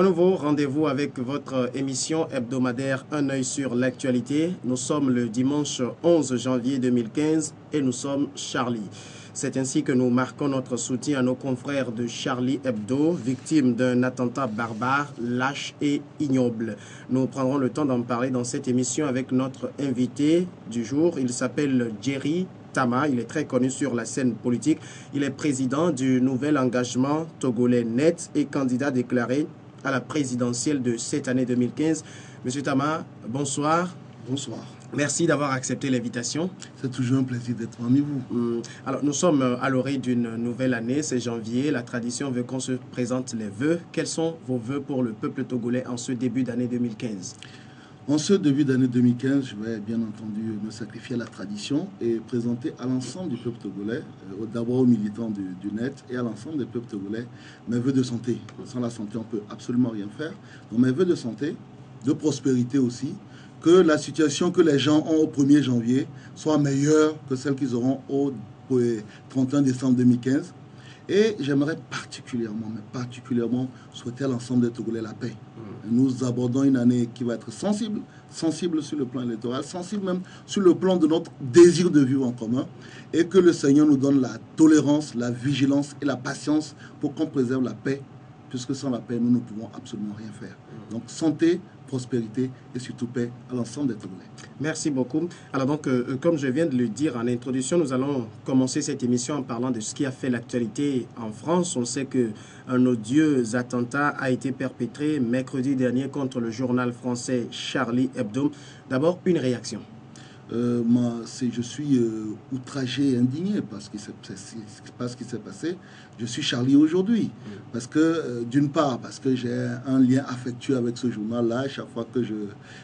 Un nouveau rendez-vous avec votre émission hebdomadaire Un œil sur l'actualité. Nous sommes le dimanche 11 janvier 2015 et nous sommes Charlie. C'est ainsi que nous marquons notre soutien à nos confrères de Charlie Hebdo, victimes d'un attentat barbare, lâche et ignoble. Nous prendrons le temps d'en parler dans cette émission avec notre invité du jour. Il s'appelle Jerry Tama, il est très connu sur la scène politique. Il est président du nouvel engagement togolais net et candidat déclaré à la présidentielle de cette année 2015. Monsieur Tama, bonsoir. Bonsoir. Merci d'avoir accepté l'invitation. C'est toujours un plaisir d'être parmi vous. Alors, nous sommes à l'orée d'une nouvelle année, c'est janvier. La tradition veut qu'on se présente les vœux. Quels sont vos vœux pour le peuple togolais en ce début d'année 2015? En ce début d'année 2015, je vais bien entendu me sacrifier à la tradition et présenter à l'ensemble du peuple togolais, d'abord aux militants du net et à l'ensemble des peuples togolais, mes vœux de santé. Sans la santé, on ne peut absolument rien faire. Donc mes vœux de santé, de prospérité aussi, que la situation que les gens ont au 1er janvier soit meilleure que celle qu'ils auront au 31 décembre 2015. Et j'aimerais particulièrement souhaiter à l'ensemble des Togolais la paix. Nous abordons une année qui va être sensible sur le plan électoral, sensible même sur le plan de notre désir de vivre en commun, et que le Seigneur nous donne la tolérance, la vigilance et la patience pour qu'on préserve la paix, puisque sans la paix, nous ne pouvons absolument rien faire. Donc santé, prospérité et surtout paix à l'ensemble des Togolais. Merci beaucoup. Alors donc, comme je viens de le dire en introduction, nous allons commencer cette émission en parlant de ce qui a fait l'actualité en France. On sait qu'un odieux attentat a été perpétré mercredi dernier contre le journal français Charlie Hebdo. D'abord, une réaction. Je suis outragé et indigné parce que ce qui s'est passé. Je suis Charlie aujourd'hui parce que d'une part parce que j'ai un lien affectueux avec ce journal-là. Chaque fois que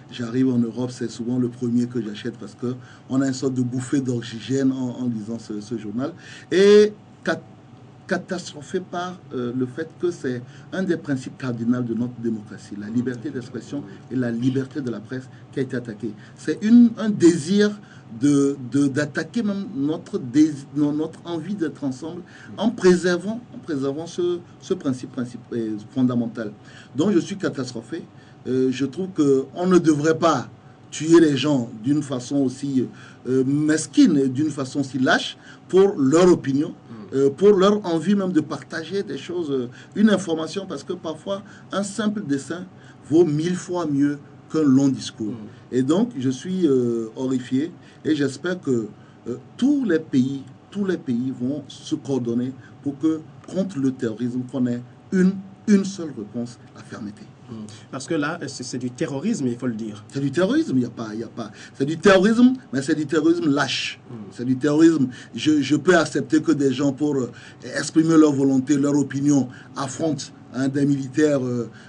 j'arrive en Europe, c'est souvent le premier que j'achète parce que on a une sorte de bouffée d'oxygène en lisant ce journal. Et catastrophé par le fait que c'est un des principes cardinaux de notre démocratie, la liberté d'expression et la liberté de la presse qui a été attaquée. C'est un désir d'attaquer même notre envie d'être ensemble en préservant ce principe fondamental. Donc je suis catastrophé. Je trouve qu'on ne devrait pas tuer les gens d'une façon aussi mesquine, d'une façon aussi lâche pour leur opinion, pour leur envie même de partager des choses, une information, parce que parfois un simple dessin vaut 1000 fois mieux qu'un long discours. Et donc je suis horrifié et j'espère que tous les pays vont se coordonner pour que contre le terrorisme qu'on ait une seule réponse, la fermeté. Parce que là, c'est du terrorisme, il faut le dire. C'est du terrorisme, il y a pas. C'est du terrorisme, mais c'est du terrorisme lâche. C'est du terrorisme. Je peux accepter que des gens, pour exprimer leur volonté, leur opinion, affrontent des militaires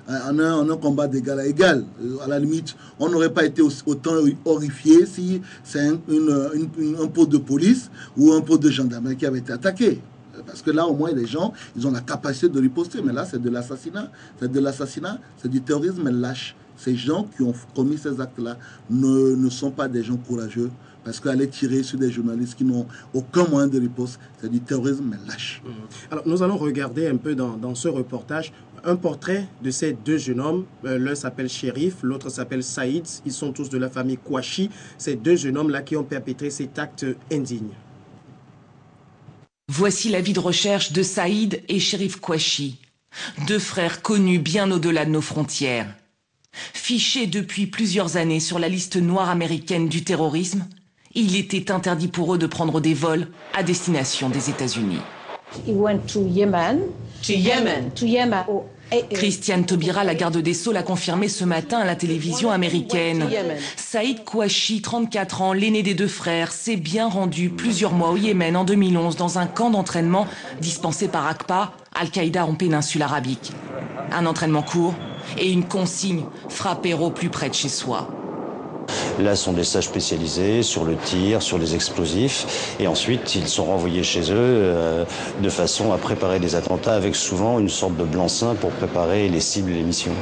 en un combat d'égal à égal. À la limite, on n'aurait pas été autant horrifié si c'est un poste de police ou un poste de gendarmerie qui avait été attaqué. Parce que là, au moins, les gens, ils ont la capacité de riposter. Mais là, c'est de l'assassinat. C'est du terrorisme lâche. Ces gens qui ont commis ces actes-là ne sont pas des gens courageux. Parce qu'aller tirer sur des journalistes qui n'ont aucun moyen de riposte, c'est du terrorisme lâche. Alors, nous allons regarder un peu dans ce reportage un portrait de ces deux jeunes hommes. L'un s'appelle Chérif, l'autre s'appelle Saïd. Ils sont tous de la famille Kouachi. Ces deux jeunes hommes-là qui ont perpétré cet acte indigne. Voici la vie de recherche de Saïd et Chérif Kouachi, deux frères connus bien au-delà de nos frontières. Fichés depuis plusieurs années sur la liste noire américaine du terrorisme, il était interdit pour eux de prendre des vols à destination des États-Unis. Christiane Taubira, la garde des Sceaux, l'a confirmé ce matin à la télévision américaine. Saïd Kouachi, 34 ans, l'aîné des deux frères, s'est bien rendu plusieurs mois au Yémen en 2011 dans un camp d'entraînement dispensé par ACPA, Al-Qaïda en péninsule arabique. Un entraînement court et une consigne, frapper au plus près de chez soi. Là, ce sont des stages spécialisés sur le tir, sur les explosifs. Et ensuite, ils sont renvoyés chez eux de façon à préparer des attentats avec souvent une sorte de blanc-seing pour préparer les cibles et les missions.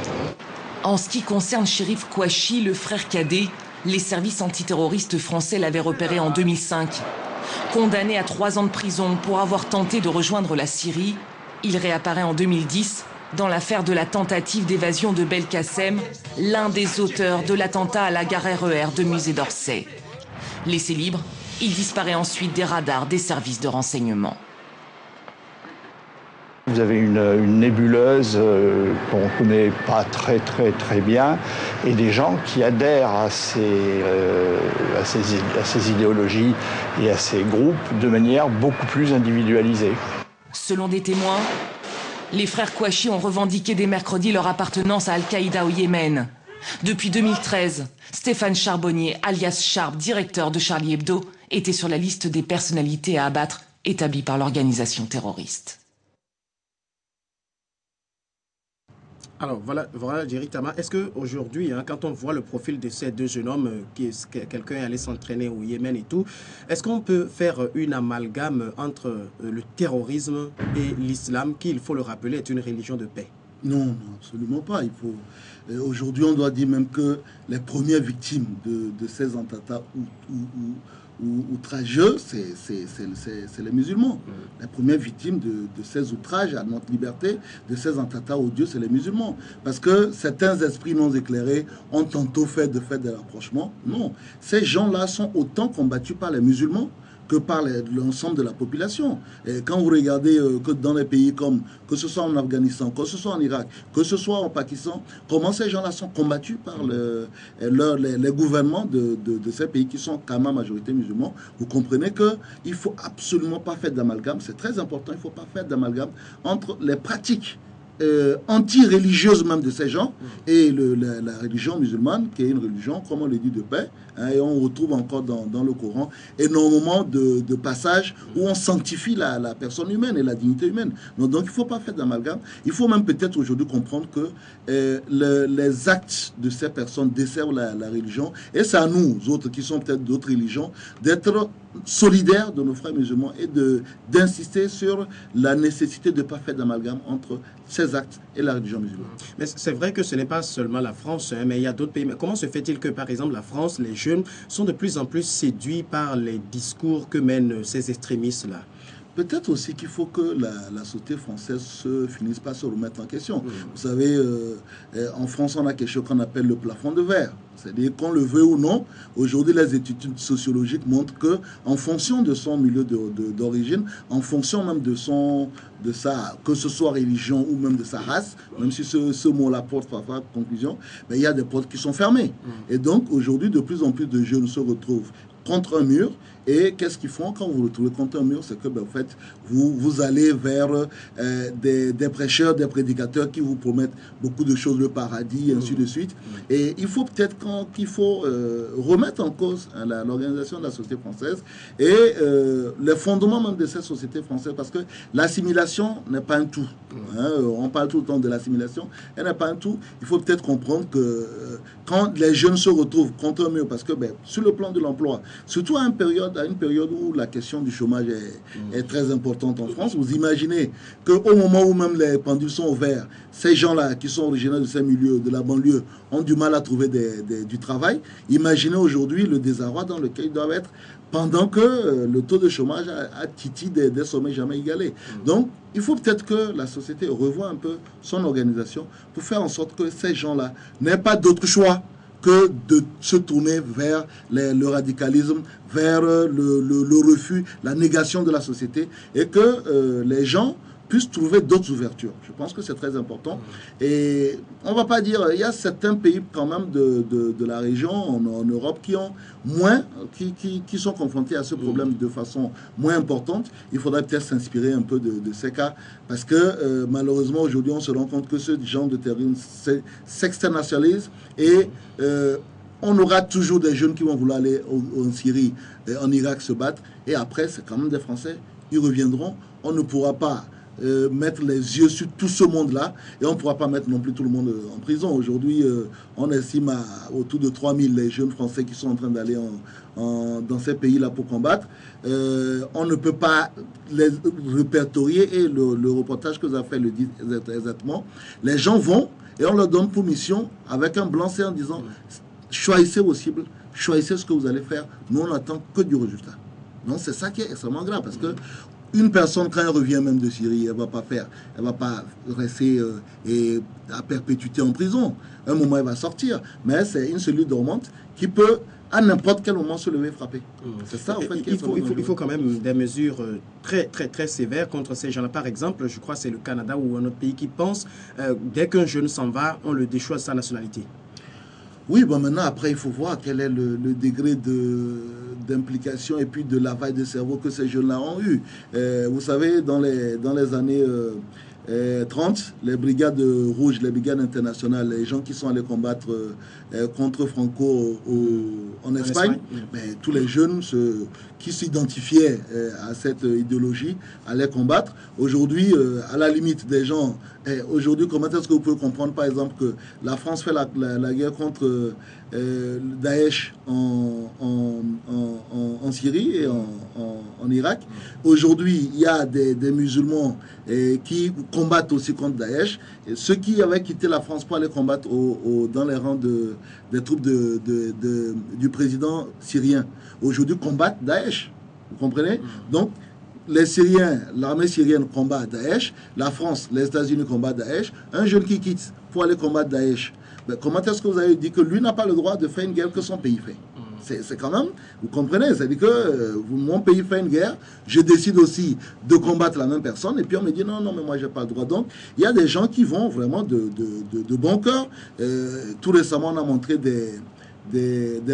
En ce qui concerne Chérif Kouachi, le frère cadet, les services antiterroristes français l'avaient repéré en 2005. Condamné à 3 ans de prison pour avoir tenté de rejoindre la Syrie, il réapparaît en 2010 Dans l'affaire de la tentative d'évasion de Belkacem, l'un des auteurs de l'attentat à la gare RER de Musée d'Orsay. Laissé libre, il disparaît ensuite des radars des services de renseignement. Vous avez une nébuleuse qu'on ne connaît pas très bien et des gens qui adhèrent à ces idéologies et à ces groupes de manière beaucoup plus individualisée. Selon des témoins, les frères Kouachi ont revendiqué dès mercredi leur appartenance à Al-Qaïda au Yémen. Depuis 2013, Stéphane Charbonnier, alias Charb, directeur de Charlie Hebdo, était sur la liste des personnalités à abattre établie par l'organisation terroriste. Alors voilà Jerry Tama, est-ce qu'aujourd'hui, quand on voit le profil de ces deux jeunes hommes, quelqu'un allait s'entraîner au Yémen et tout, est-ce qu'on peut faire une amalgame entre le terrorisme et l'islam, qui, il faut le rappeler, est une religion de paix? Non, absolument pas. Aujourd'hui, on doit dire même que les premières victimes de ces attentats outrageux, c'est les musulmans. Les premières victimes de ces outrages à notre liberté, de ces attentats odieux, c'est les musulmans. Parce que certains esprits non éclairés ont tantôt fait de rapprochement. Non, ces gens-là sont autant combattus par les musulmans que par l'ensemble de la population. Et quand vous regardez que dans les pays comme, que ce soit en Afghanistan, que ce soit en Irak, que ce soit en Pakistan, comment ces gens-là sont combattus par les gouvernements de ces pays qui sont quand même majorité musulmans, vous comprenez qu'il ne faut absolument pas faire d'amalgame, c'est très important, il ne faut pas faire d'amalgame entre les pratiques anti-religieuse même de ces gens et la religion musulmane qui est une religion, comme on le dit, de paix, et on retrouve encore dans le Coran énormément de passages où on sanctifie la personne humaine et la dignité humaine. Donc il ne faut pas faire d'amalgame. Il faut même peut-être aujourd'hui comprendre que les actes de ces personnes desservent la religion, et c'est à nous autres qui sont peut-être d'autres religions d'être solidaires de nos frères musulmans et d'insister sur la nécessité de ne pas faire d'amalgame entre ces actes et la religion musulmane. Mais c'est vrai que ce n'est pas seulement la France, mais il y a d'autres pays. Mais comment se fait-il que, par exemple, la France, les jeunes sont de plus en plus séduits par les discours que mènent ces extrémistes-là? Peut-être aussi qu'il faut que la société française se finisse par se remettre en question. Vous savez, en France, on a quelque chose qu'on appelle le plafond de verre. C'est-à-dire qu'on le veut ou non, aujourd'hui les études sociologiques montrent que en fonction de son milieu d'origine, en fonction même de sa, que ce soit religion ou même de sa race, même si ce mot-là porte parfois conclusion, mais il y a des portes qui sont fermées. Et donc aujourd'hui, de plus en plus de jeunes se retrouvent contre un mur. Et qu'est-ce qu'ils font quand vous vous retrouvez contre un mur? C'est que, en fait, vous allez vers des prêcheurs, des prédicateurs qui vous promettent beaucoup de choses, le paradis, et ainsi de suite. Et il faut peut-être qu'il faut remettre en cause l'organisation de la société française et les fondements même de cette société française, parce que l'assimilation n'est pas un tout. On parle tout le temps de l'assimilation, elle n'est pas un tout. Il faut peut-être comprendre que quand les jeunes se retrouvent contre un mur, parce que sur le plan de l'emploi, surtout à une période où la question du chômage est très importante en France, vous imaginez qu'au moment où même les pendules sont ouvertes, ces gens-là qui sont originaires de ces milieux, de la banlieue, ont du mal à trouver du travail. Imaginez aujourd'hui le désarroi dans lequel ils doivent être pendant que le taux de chômage a titillé des sommets jamais égalés. Donc, il faut peut-être que la société revoie un peu son organisation pour faire en sorte que ces gens-là n'aient pas d'autre choix que de se tourner vers le radicalisme, vers le refus, la négation de la société, et que les gens puissent trouver d'autres ouvertures. Je pense que c'est très important. Et on ne va pas dire, il y a certains pays quand même de la région, en Europe, qui ont moins, qui sont confrontés à ce problème de façon moins importante. Il faudrait peut-être s'inspirer un peu de ces cas, parce que malheureusement, aujourd'hui, on se rend compte que ce genre de terrorisme s'externalise et on aura toujours des jeunes qui vont vouloir aller en Syrie et en Irak se battre. Et après, c'est quand même des Français. Ils reviendront. On ne pourra pas mettre les yeux sur tout ce monde-là, et on ne pourra pas mettre non plus tout le monde en prison. Aujourd'hui, on estime autour de 3000 les jeunes Français qui sont en train d'aller dans ces pays-là pour combattre. On ne peut pas les répertorier, et le reportage que vous avez fait le dit exactement. Les gens vont, et on leur donne pour mission, avec un blanc-seing en disant « choisissez vos cibles, choisissez ce que vous allez faire, nous on n'attend que du résultat ». Donc c'est ça qui est extrêmement grave, parce que Une personne, quand elle revient même de Syrie, elle ne va pas rester à perpétuité en prison. Un moment, elle va sortir. Mais c'est une cellule dormante qui peut, à n'importe quel moment, se lever et frapper. C'est ça, en fait. Il faut quand même des mesures très sévères contre ces gens-là. Par exemple, je crois que c'est le Canada ou un autre pays qui pense, dès qu'un jeune s'en va, on le déchoit de sa nationalité. Oui, bon, maintenant, après, il faut voir quel est le degré d'implication et puis de lavage de cerveau que ces jeunes-là ont eu. Vous savez, dans les années 30, les brigades rouges, les brigades internationales, les gens qui sont allés combattre contre Franco en Espagne, mais tous les jeunes qui s'identifiaient à cette idéologie allaient combattre. Aujourd'hui, à la limite des gens, aujourd'hui, comment est-ce que vous pouvez comprendre, par exemple, que la France fait la guerre contre Daesh en Syrie et en Irak. Aujourd'hui, il y a des musulmans qui combattent aussi contre Daesh. Et ceux qui avaient quitté la France pour aller combattre dans les rangs des troupes du président syrien, aujourd'hui combattent Daesh. Vous comprenez? Donc, les Syriens, l'armée syrienne combat Daesh, la France, les États-Unis combattent Daesh. Un jeune qui quitte pour aller combattre Daesh, ben, comment est-ce que vous avez dit que lui n'a pas le droit de faire une guerre que son pays fait? C'est quand même, vous comprenez, c'est-à-dire que mon pays fait une guerre, je décide aussi de combattre la même personne, et puis on me dit non, mais moi j'ai pas le droit. Donc il y a des gens qui vont vraiment de bon cœur. Tout récemment, on a montré des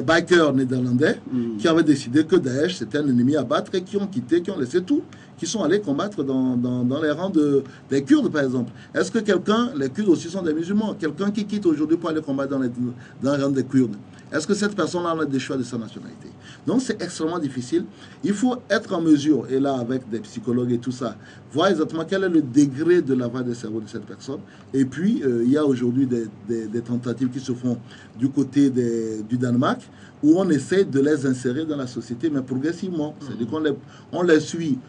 bikers néerlandais qui avaient décidé que Daesh c'était un ennemi à battre et qui ont quitté, qui ont laissé tout, qui sont allés combattre dans les rangs des Kurdes, par exemple. Est-ce que les Kurdes aussi sont des musulmans? Quelqu'un qui quitte aujourd'hui pour aller combattre dans les rangs des Kurdes, est-ce que cette personne-là a des choix de sa nationalité? Donc c'est extrêmement difficile. Il faut être en mesure, et là avec des psychologues et tout ça, voir exactement quel est le degré de lavage de cerveau de cette personne. Et puis il y a aujourd'hui des tentatives qui se font du côté du Danemark, où on essaie de les insérer dans la société, mais progressivement. C'est-à-dire qu'on les suit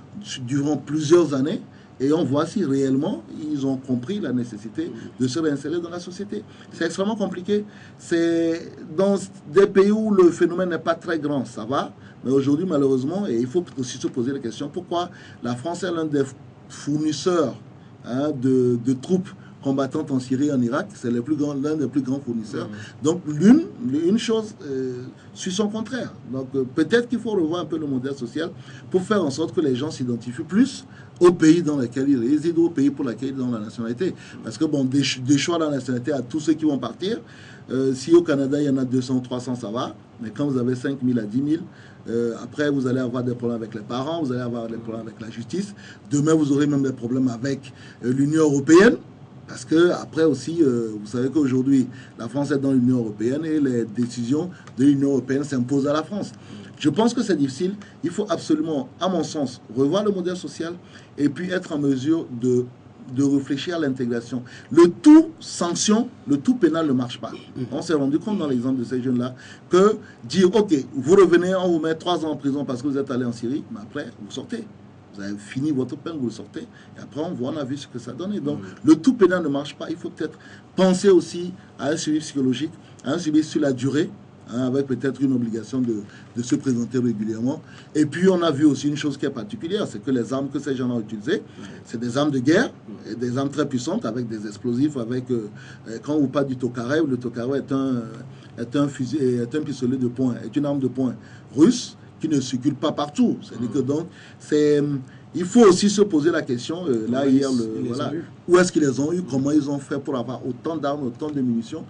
durant plusieurs années, et on voit si réellement ils ont compris la nécessité de se réinsérer dans la société. C'est extrêmement compliqué. C'est dans des pays où le phénomène n'est pas très grand, ça va. Mais aujourd'hui, malheureusement, et il faut aussi se poser la question, pourquoi la France est l'un des fournisseurs de troupes combattantes en Syrie et en Irak, c'est l'un des plus grands fournisseurs. Donc une chose suit son contraire. Donc peut-être qu'il faut revoir un peu le modèle social pour faire en sorte que les gens s'identifient plus au pays dans lequel ils résident, au pays pour lequel ils ont la nationalité. Parce que bon, des choix de la nationalité à tous ceux qui vont partir, si au Canada il y en a 200, 300, ça va, mais quand vous avez 5 000 à 10 000, après vous allez avoir des problèmes avec les parents, vous allez avoir des problèmes avec la justice, demain vous aurez même des problèmes avec l'Union européenne. Parce que après aussi, vous savez qu'aujourd'hui, la France est dans l'Union européenne et les décisions de l'Union européenne s'imposent à la France. Je pense que c'est difficile. Il faut absolument, à mon sens, revoir le modèle social et puis être en mesure de réfléchir à l'intégration. Le tout sanction, le tout pénal ne marche pas. On s'est rendu compte dans l'exemple de ces jeunes-là que dire, ok, vous revenez, on vous met 3 ans en prison parce que vous êtes allé en Syrie, mais après, vous sortez. Vous avez fini votre peine, vous le sortez. Et après, on a vu ce que ça donnait. Donc, le tout pénal ne marche pas. Il faut peut-être penser aussi à un suivi psychologique, à un suivi sur la durée, avec peut-être une obligation de se présenter régulièrement. Et puis, on a vu aussi une chose qui est particulière, c'est que les armes que ces gens ont utilisées, c'est des armes de guerre, et des armes très puissantes, avec des explosifs, avec, quand on parle du Tokarev, le Tokarev est un pistolet de poing, est une arme de poing russe, qui ne circule pas partout. C'est-à-dire que donc, il faut aussi se poser la question, là hier, où est-ce qu'ils les ont eu, comment ils ont fait pour avoir autant d'armes, autant de munitions.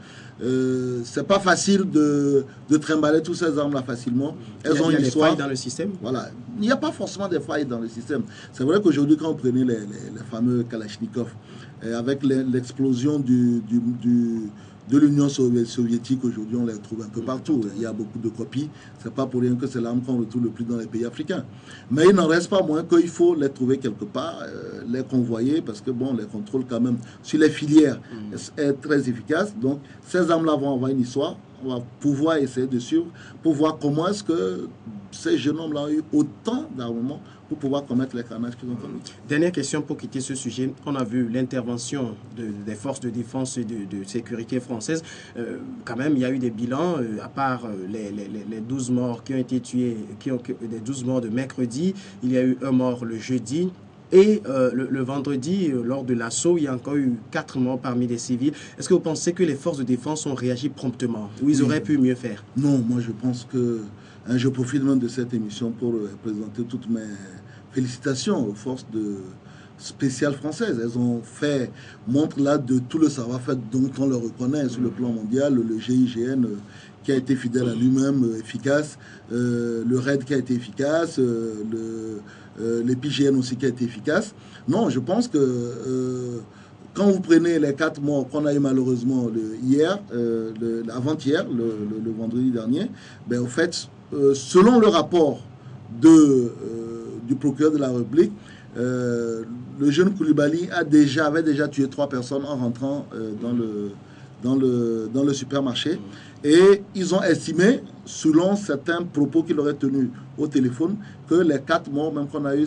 C'est pas facile de trimballer toutes ces armes-là facilement. Elles ont une histoire. Failles dans le système. Voilà. Il n'y a pas forcément des failles dans le système. C'est vrai qu'aujourd'hui, quand on prenait les fameux Kalachnikov, avec l'explosion de l'Union soviétique, aujourd'hui, on les trouve un peu partout. Il y a beaucoup de copies. C'est pas pour rien que c'est l'arme qu'on retrouve le plus dans les pays africains. Mais il n'en reste pas moins qu'il faut les trouver quelque part, les convoyer, parce que bon, les contrôles quand même sur les filières est très efficace. Donc, ces armes-là vont avoir une histoire. On va pouvoir essayer de suivre pour voir comment est-ce que ces jeunes hommes-là ont eu autant d'armement pour pouvoir commettre les carnages qu'ils ont commis. Dernière question pour quitter ce sujet. On a vu l'intervention des forces de défense et de sécurité françaises. Quand même, il y a eu des bilans, à part les 12 morts qui ont été tués, les 12 morts de mercredi, il y a eu un mort le jeudi. Et le vendredi, lors de l'assaut, il y a encore eu 4 morts parmi les civils. Est-ce que vous pensez que les forces de défense ont réagi promptement ou ils auraient pu mieux faire? Non, moi je pense que je profite même de cette émission pour présenter toutes mes félicitations aux forces spéciales françaises. Elles ont fait montre là de tout le savoir-faire dont on le reconnaît sur le plan mondial, le GIGN qui a été fidèle à lui-même, efficace, le RAID qui a été efficace, l'EPIGN aussi qui a été efficace. Non, je pense que quand vous prenez les 4 morts qu'on a eu malheureusement avant-hier, le vendredi dernier, ben, au fait, selon le rapport du procureur de la République, le jeune Koulibaly avait déjà tué 3 personnes en rentrant dans le supermarché. Et ils ont estimé, selon certains propos qu'il aurait tenus au téléphone, que les 4 morts, même qu'on a eu,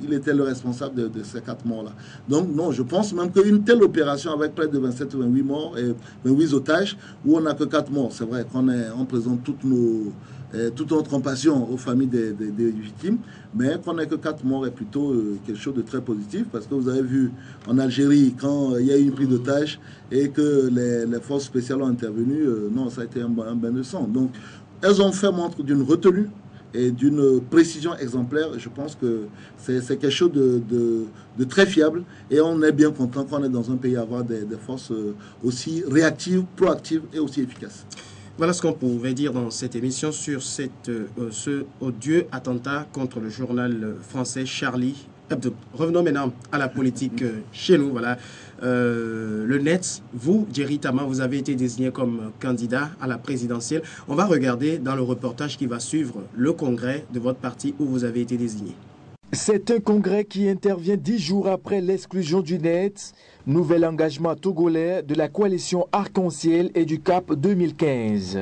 il était le responsable de ces 4 morts-là. Donc non, je pense même qu'une telle opération avec près de 27 ou 28 morts et 28 otages, où on n'a que 4 morts, c'est vrai qu'on présente toute notre compassion aux familles des victimes, mais qu'on n'ait que 4 morts est plutôt quelque chose de très positif, parce que vous avez vu en Algérie, quand il y a eu une prise d'otages et que les forces spéciales ont intervenu, non, ça a été un bain de sang. Donc, elles ont fait montre d'une retenue et d'une précision exemplaire. Je pense que c'est quelque chose de très fiable, et on est bien content qu'on est dans un pays à avoir des forces aussi réactives, proactives et aussi efficaces. Voilà ce qu'on pouvait dire dans cette émission sur ce odieux attentat contre le journal français Charlie Hebdo. Revenons maintenant à la politique chez nous. Voilà. Le net, vous, Jerry Tama, vous avez été désigné comme candidat à la présidentielle. On va regarder dans le reportage qui va suivre le congrès de votre parti où vous avez été désigné. C'est un congrès qui intervient 10 jours après l'exclusion du net, nouvel engagement togolais de la coalition Arc-en-Ciel et du CAP 2015.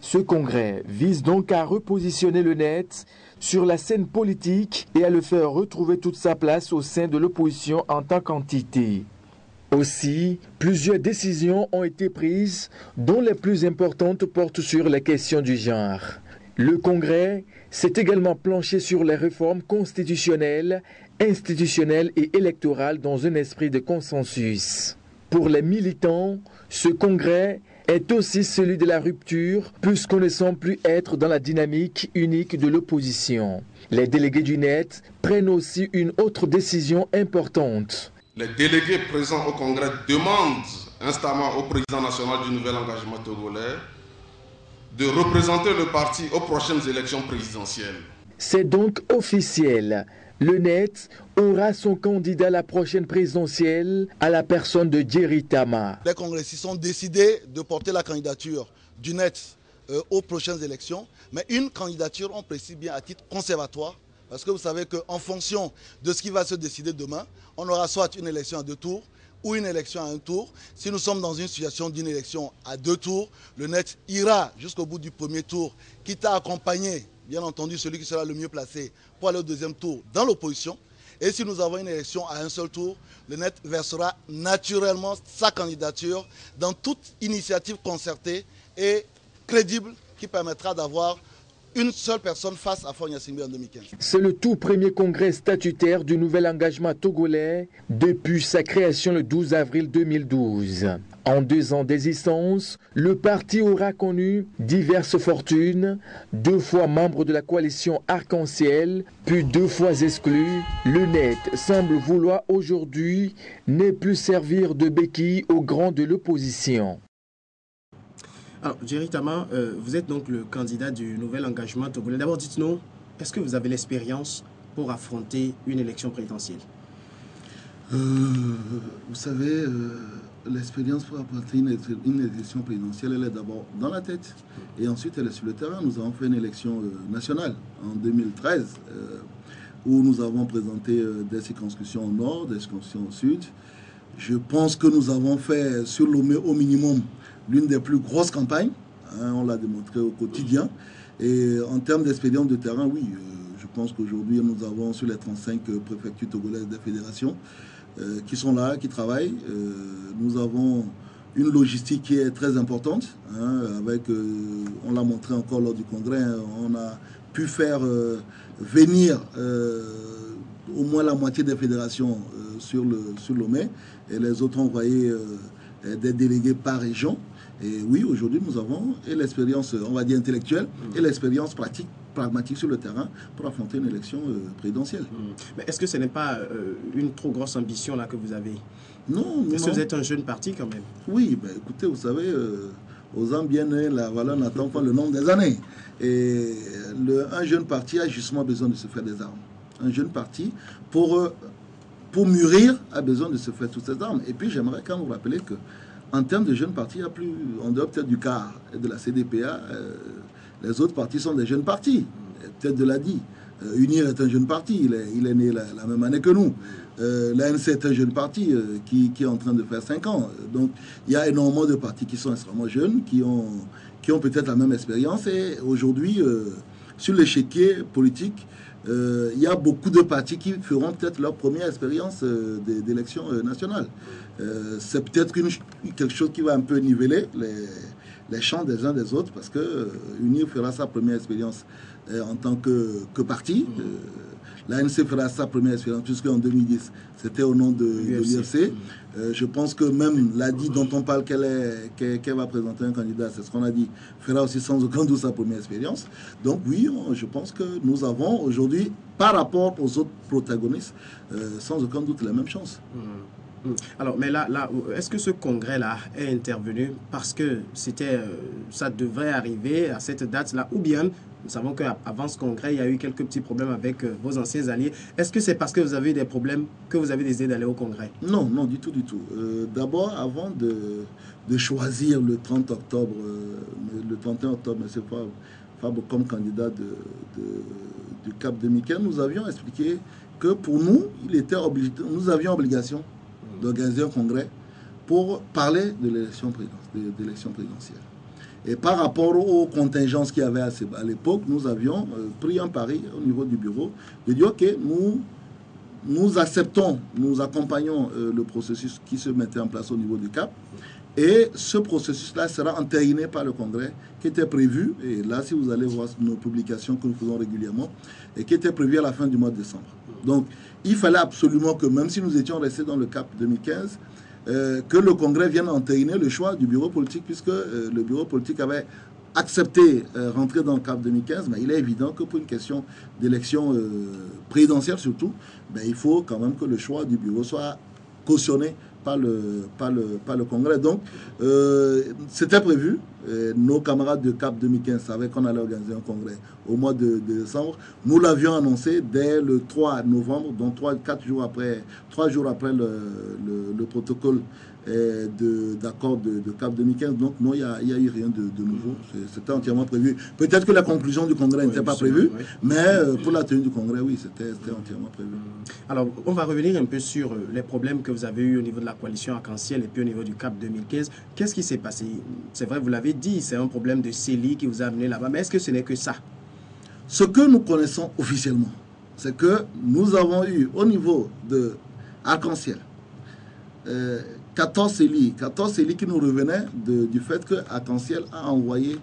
Ce congrès vise donc à repositionner le net sur la scène politique et à le faire retrouver toute sa place au sein de l'opposition en tant qu'entité. Aussi, plusieurs décisions ont été prises, dont les plus importantes portent sur les questions du genre. Le Congrès s'est également penché sur les réformes constitutionnelles, institutionnelles et électorales dans un esprit de consensus. Pour les militants, ce Congrès est aussi celui de la rupture, puisqu'on ne semble plus être dans la dynamique unique de l'opposition. Les délégués du net prennent aussi une autre décision importante. Les délégués présents au Congrès demandent instamment au président national du nouvel engagement togolais de représenter le parti aux prochaines élections présidentielles. C'est donc officiel. Le net aura son candidat à la prochaine présidentielle à la personne de Jerry Tama. Les congressistes ont décidé de porter la candidature du net aux prochaines élections, mais une candidature, on précise bien, à titre conservatoire, parce que vous savez qu'en fonction de ce qui va se décider demain, on aura soit une élection à 2 tours, ou une élection à 1 tour. Si nous sommes dans une situation d'une élection à 2 tours, le net ira jusqu'au bout du premier tour, quitte à accompagner, bien entendu, celui qui sera le mieux placé pour aller au 2e tour dans l'opposition. Et si nous avons une élection à 1 seul tour, le net versera naturellement sa candidature dans toute initiative concertée et crédible qui permettra d'avoir une seule personne face à Faure Gnassingbé en 2015. C'est le tout premier congrès statutaire du nouvel engagement togolais depuis sa création le 12 avril 2012. En 2 ans d'existence, le parti aura connu diverses fortunes, 2 fois membre de la coalition Arc-en-Ciel, puis 2 fois exclu. Le net semble vouloir aujourd'hui ne plus servir de béquille aux grands de l'opposition. Alors, Jerry Tama, vous êtes donc le candidat du nouvel engagement togolais. D'abord, dites-nous, est-ce que vous avez l'expérience pour affronter une élection présidentielle? Vous savez, l'expérience pour affronter une élection présidentielle, elle est d'abord dans la tête et ensuite elle est sur le terrain. Nous avons fait une élection nationale en 2013 où nous avons présenté des circonscriptions au nord, des circonscriptions au sud. Je pense que nous avons fait sur Lomé au minimum l'une des plus grosses campagnes hein, on l'a démontré au quotidien. Et en termes d'expérience de terrain, oui, je pense qu'aujourd'hui, nous avons sur les 35 préfectures togolaises des fédérations qui sont là, qui travaillent. Nous avons une logistique qui est très importante, hein, avec, on l'a montré encore lors du congrès, hein, on a pu faire venir au moins la moitié des fédérations sur Lomé, et les autres ont envoyé des délégués par région. Et oui, aujourd'hui, nous avons l'expérience, on va dire, intellectuelle et l'expérience pratique, pragmatique sur le terrain pour affronter une élection présidentielle. Mais est-ce que ce n'est pas une trop grosse ambition là que vous avez? Non. Est-ce que vous êtes un jeune parti quand même? Oui, ben, écoutez, vous savez, aux âmes bien nées, la valeur n'attend pas le nombre des années. Et un jeune parti a justement besoin de se faire des armes. Un jeune parti, pour mûrir, a besoin de se faire toutes ces armes. Et puis, j'aimerais quand même vous rappeler que en termes de jeunes partis, il y a plus, en dehors peut-être du CAR et de la CDPA, les autres partis sont des jeunes partis. Peut-être de l'a dit. UNIR est un jeune parti, il est né la même année que nous. L'ANC est un jeune parti qui est en train de faire 5 ans. Donc il y a énormément de partis qui sont extrêmement jeunes, qui ont peut-être la même expérience. Et aujourd'hui, sur l'échiquier politique, il y a beaucoup de partis qui feront peut-être leur première expérience d'élection nationale. C'est peut-être quelque chose qui va un peu niveler les champs des uns des autres, parce que UNIR fera sa première expérience en tant que parti. L'ANC fera sa première expérience, puisqu'en 2010, c'était au nom de l'UFC. Je pense que même l'ADI dont on parle qu'elle va présenter un candidat, c'est ce qu'on a dit, fera aussi sans aucun doute sa première expérience. Donc oui, je pense que nous avons aujourd'hui, par rapport aux autres protagonistes, sans aucun doute la même chance. Alors, mais là, est-ce que ce congrès-là est intervenu parce que ça devrait arriver à cette date-là, ou bien nous savons qu'avant ce congrès, il y a eu quelques petits problèmes avec vos anciens alliés. Est-ce que c'est parce que vous avez eu des problèmes que vous avez décidé d'aller au congrès? Non, non, du tout, du tout. D'abord, avant de choisir le 30 octobre, le 31 octobre, M. Fabre comme candidat du CAP 2015, nous avions expliqué que pour nous, nous avions obligation d'organiser un congrès pour parler de l'élection présidentielle. Et par rapport aux contingences qu'il y avait à l'époque, nous avions pris un pari au niveau du bureau de dire ok, nous acceptons, nous accompagnons le processus qui se mettait en place au niveau du CAP, et ce processus-là sera entériné par le congrès qui était prévu, et là si vous allez voir nos publications que nous faisons régulièrement, et qui était prévu à la fin du mois de décembre. Donc il fallait absolument que, même si nous étions restés dans le CAP 2015, que le congrès vienne entériner le choix du bureau politique, puisque le bureau politique avait accepté rentrer dans le CAP 2015, mais il est évident que pour une question d'élection présidentielle surtout, il faut quand même que le choix du bureau soit cautionné par le congrès. Donc, c'était prévu. Nos camarades de CAP 2015 savaient qu'on allait organiser un congrès au mois de décembre. Nous l'avions annoncé dès le 3 novembre, donc 3 jours après le protocole d'accord de CAP 2015. Donc, non, il n'y a eu rien de nouveau. C'était entièrement prévu. Peut-être que la conclusion du congrès n'était pas prévue, mais pour la tenue du congrès, oui, c'était entièrement prévu. Alors, on va revenir un peu sur les problèmes que vous avez eus au niveau de la coalition Arc-en-Ciel et puis au niveau du CAP 2015. Qu'est-ce qui s'est passé? C'est vrai, vous l'avez dit, c'est un problème de CELI qui vous a amené là-bas, mais est-ce que ce n'est que ça? Ce que nous connaissons officiellement, c'est que nous avons eu au niveau de Arc-en-Ciel 14 CELI qui nous revenaient du fait que Arc-en-Ciel a envoyé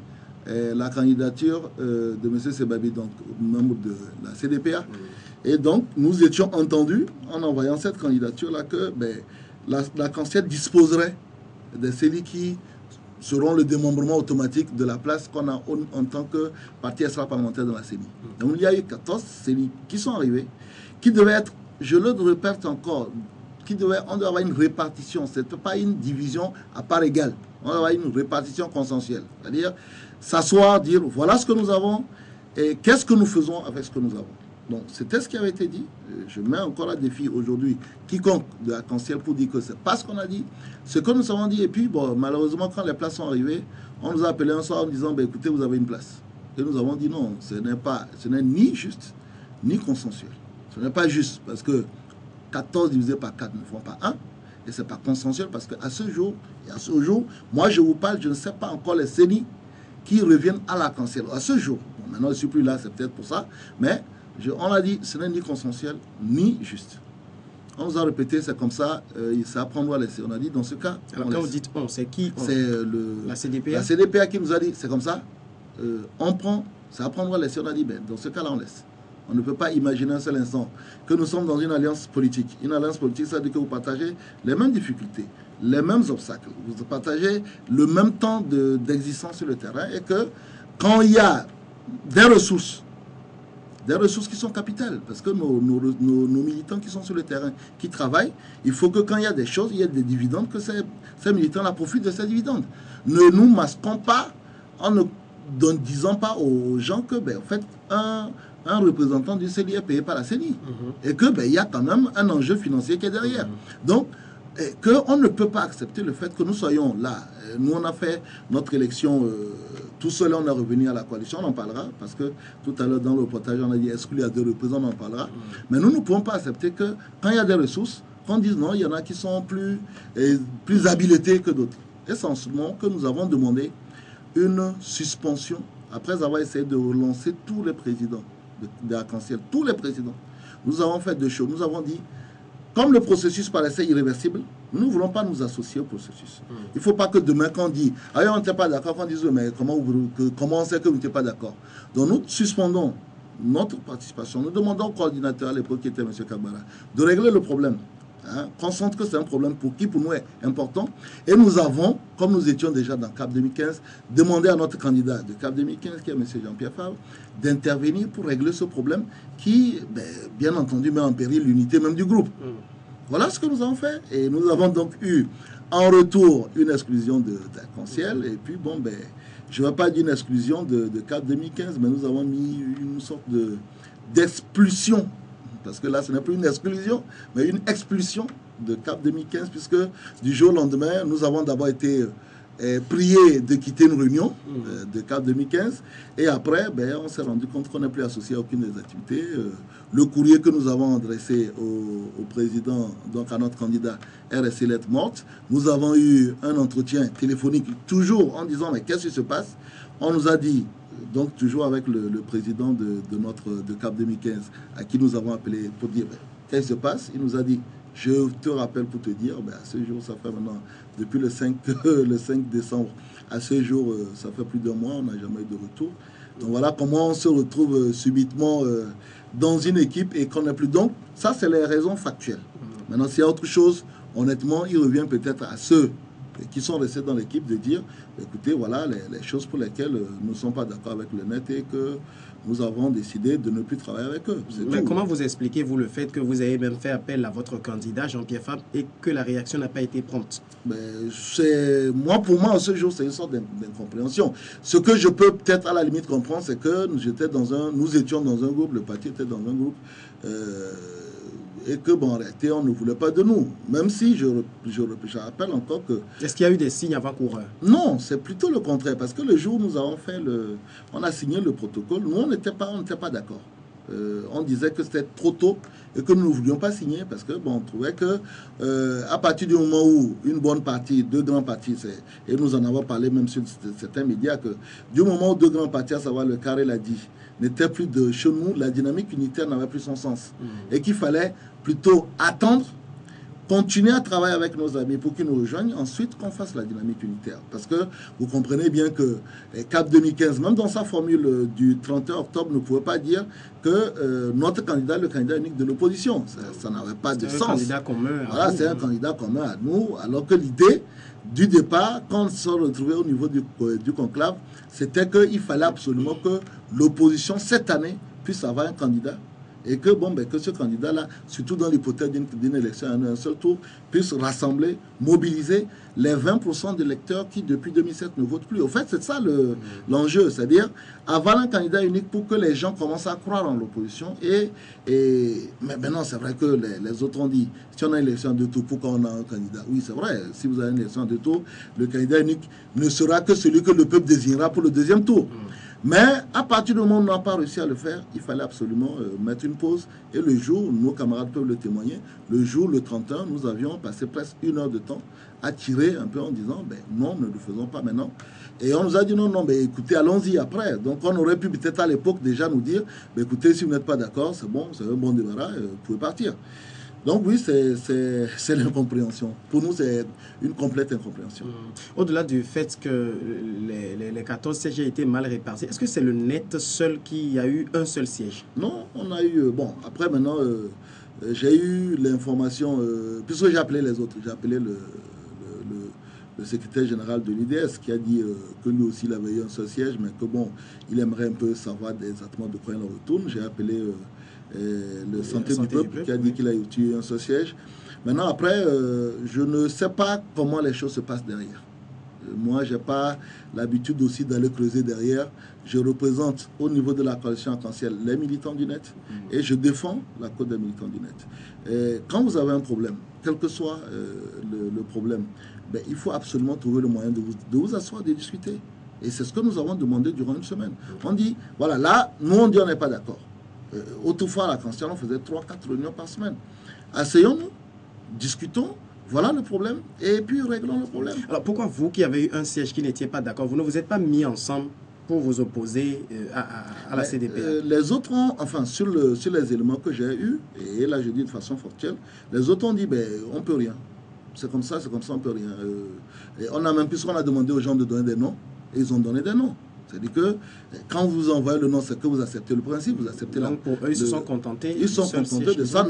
la candidature de M. Sebabi, donc membre de la CDPA. Et donc, nous étions entendus en envoyant cette candidature-là que l'Arc-en-Ciel disposerait des CELI qui seront le démembrement automatique de la place qu'on a en tant que parti extra-parlementaire dans la CELI. Donc, il y a eu 14 CELI qui sont arrivés, qui devaient être, je le répète encore, on doit avoir une répartition, ce n'est pas une division à part égale, on doit avoir une répartition consensuelle. C'est-à-dire s'asseoir, dire voilà ce que nous avons et qu'est-ce que nous faisons avec ce que nous avons. Donc c'était ce qui avait été dit. Je mets encore à défi aujourd'hui quiconque de Arc-en-Ciel pour dire que c'est pas ce qu'on a dit, ce que nous avons dit. Et puis bon, malheureusement quand les places sont arrivées, on nous a appelé un soir en disant écoutez, vous avez une place. Et nous avons dit non, ce n'est ni juste ni consensuel. Ce n'est pas juste parce que 14 divisé par 4 ne font pas 1, et ce n'est pas consensuel parce qu'à ce jour, moi je vous parle, je ne sais pas encore les CENI qui reviennent à l'arc-en-ciel. À ce jour, bon, maintenant je ne suis plus là, c'est peut-être pour ça, mais on a dit ce n'est ni consensuel ni juste. On nous a répété, c'est comme ça, c'est à prendre ou à laisser. On a dit, dans ce cas, alors quand vous dites on, c'est qui on? C'est la CDPA? La CDPA qui nous a dit, c'est comme ça, on prend, c'est à prendre ou à laisser. On a dit, ben, dans ce cas-là, on laisse. On ne peut pas imaginer un seul instant que nous sommes dans une alliance politique. Une alliance politique, ça veut dire que vous partagez les mêmes difficultés, les mêmes obstacles. Vous partagez le même temps d'existence sur le terrain et que quand il y a des ressources qui sont capitales, parce que nos militants qui sont sur le terrain, qui travaillent, il faut que quand il y a des choses, il y a des dividendes, que ces militants-là profitent de ces dividendes. Ne nous masquons pas en ne disant pas aux gens que, ben, en fait, un représentant du CENI est payé par la CENI. Et que ben, il y a quand même un enjeu financier qui est derrière. Donc, qu'on ne peut pas accepter le fait que nous soyons là. Nous, on a fait notre élection tout seul, on est revenu à la coalition, on en parlera, parce que tout à l'heure dans le reportage, on a dit, est-ce qu'il y a 2 représentants, on en parlera. Mais nous ne pouvons pas accepter que quand il y a des ressources, qu'on dise non, il y en a qui sont plus habilités que d'autres. Essentiellement, que nous avons demandé une suspension, après avoir essayé de relancer tous les présidents d'Arc-en-Ciel, tous les présidents. Nous avons fait 2 choses. Nous avons dit, comme le processus paraissait irréversible, nous ne voulons pas nous associer au processus. Il ne faut pas que demain, quand on dit, ah, on n'était pas d'accord, qu'on dise, mais comment on sait que vous n'étiez pas d'accord? Donc nous suspendons notre participation. Nous demandons au coordinateur à l'époque, qui était M. Kabara, de régler le problème. Qu'on sente que c'est un problème pour nous est important. Et nous avons, comme nous étions déjà dans CAP 2015, demandé à notre candidat de CAP 2015, qui est M. Jean-Pierre Favre, d'intervenir pour régler ce problème qui, bien entendu, met en péril l'unité même du groupe. Voilà ce que nous avons fait. Et nous avons donc eu en retour une exclusion d'Arc-en-Ciel. Et puis, bon, je ne vais pas dire une exclusion de CAP 2015, mais nous avons mis une sorte d'expulsion. Parce que là, ce n'est plus une exclusion, mais une expulsion de CAP 2015, puisque du jour au lendemain, nous avons d'abord été priés de quitter une réunion de CAP 2015, et après, on s'est rendu compte qu'on n'est plus associé à aucune des activités. Le courrier que nous avons adressé au président, donc à notre candidat, est resté lettre morte. Nous avons eu un entretien téléphonique, toujours en disant, mais qu'est-ce qui se passe? On nous a dit, donc toujours avec le président de CAP 2015, à qui nous avons appelé pour dire, qu'est-ce qui se passe? Il nous a dit, je te rappelle pour te dire, à ce jour, ça fait maintenant, depuis le 5 décembre, à ce jour, ça fait plus d'1 mois, on n'a jamais eu de retour. Donc voilà comment on se retrouve subitement dans une équipe et qu'on n'a plus. Donc ça, c'est les raisons factuelles. Maintenant, s'il y a autre chose, honnêtement, il revient peut-être à ceux qui sont restés dans l'équipe de dire, écoutez, voilà les choses pour lesquelles nous ne sommes pas d'accord avec le net et que nous avons décidé de ne plus travailler avec eux. Mais comment vous expliquez-vous le fait que vous avez même fait appel à votre candidat, Jean-Pierre Favre, et que la réaction n'a pas été prompte? Pour moi, à ce jour, c'est une sorte d'incompréhension. Ce que je peux peut-être à la limite comprendre, c'est que nous étions dans un groupe, le parti était dans un groupe, et que, en réalité, on ne voulait pas de nous. Même si je rappelle encore que... Est-ce qu'il y a eu des signes avant-coureurs? Non, c'est plutôt le contraire. Parce que le jour où nous avons fait on a signé le protocole, nous, on n'était pas d'accord. On disait que c'était trop tôt et que nous ne voulions pas signer parce que, on trouvait que à partir du moment où une bonne partie, 2 grands partis, et nous en avons parlé même sur certains médias, que du moment où 2 grands partis, à savoir le CAR et l'ADI, n'étaient plus de chez nous, la dynamique unitaire n'avait plus son sens. Et qu'il fallait plutôt attendre, continuer à travailler avec nos amis pour qu'ils nous rejoignent, ensuite qu'on fasse la dynamique unitaire. Parce que vous comprenez bien que CAP 2015, même dans sa formule du 31 octobre, ne pouvait pas dire que notre candidat est le candidat unique de l'opposition. Ça n'avait pas de sens. C'est un candidat commun. Voilà, c'est un candidat commun à nous, alors que l'idée du départ, quand on se retrouvait au niveau du conclave, c'était qu'il fallait absolument que l'opposition, cette année, puisse avoir un candidat. Et que, que ce candidat-là, surtout dans l'hypothèse d'une élection à un seul tour, puisse rassembler, mobiliser les 20% d'électeurs qui, depuis 2007, ne votent plus. Au fait, c'est ça l'enjeu, c'est-à-dire avoir un candidat unique pour que les gens commencent à croire en l'opposition. Mais maintenant, c'est vrai que les autres ont dit, si on a une élection à 2 tours, pourquoi on a un candidat? Oui, c'est vrai, si vous avez une élection à 2 tours, le candidat unique ne sera que celui que le peuple désignera pour le 2e tour. Mais à partir du moment où on n'a pas réussi à le faire, il fallait absolument mettre une pause. Et le jour, nos camarades peuvent le témoigner, le jour, le 31, nous avions passé presque 1 heure de temps à tirer un peu en disant, ben, non, ne le faisons pas maintenant. Et on nous a dit, non, non, mais écoutez, allons-y après. Donc on aurait pu peut-être à l'époque déjà nous dire, ben, écoutez, si vous n'êtes pas d'accord, c'est bon, c'est un bon débarras, vous pouvez partir. Donc oui, c'est l'incompréhension. Pour nous, c'est une complète incompréhension. Au-delà du fait que les 14 sièges aient été mal répartis, est-ce que c'est le net seul qui a eu un seul siège? Non, on a eu... Bon, après maintenant, j'ai eu l'information, puisque j'ai appelé les autres, j'ai appelé le secrétaire général de l'IDS qui a dit que lui aussi il avait eu un seul siège, mais que bon, il aimerait un peu savoir exactement de quoi il en retourne. J'ai appelé... le Santé du Peuple qui a dit qu'il a eu un seul siège. Maintenant, après, je ne sais pas comment les choses se passent derrière. Moi, je n'ai pas l'habitude aussi d'aller creuser derrière. Je représente au niveau de la coalition Arc-en-Ciel les militants du net et je défends la cause des militants du net. Et quand vous avez un problème, quel que soit le problème, ben, il faut absolument trouver le moyen de vous asseoir, de discuter. Et c'est ce que nous avons demandé durant une semaine. On dit, voilà, là, nous on dit on n'est pas d'accord. Autrefois, à la Constitution, on faisait 3-4 réunions par semaine. Asseyons-nous, discutons, voilà le problème, et puis réglons le problème. Alors pourquoi vous qui avez eu un siège qui n'étiez pas d'accord, vous ne vous êtes pas mis ensemble pour vous opposer à la CDP? Les autres ont, enfin, sur les éléments que j'ai eus, et là je dis de façon factuelle, les autres ont dit, ben, on ne peut rien. C'est comme ça, on ne peut rien. Et on a même, puisqu'on a demandé aux gens de donner des noms, et ils ont donné des noms. C'est-à-dire que quand vous envoyez le nom, c'est que vous acceptez le principe, vous acceptez donc pour eux, ils se sont contentés. Ils sont contentés de ça.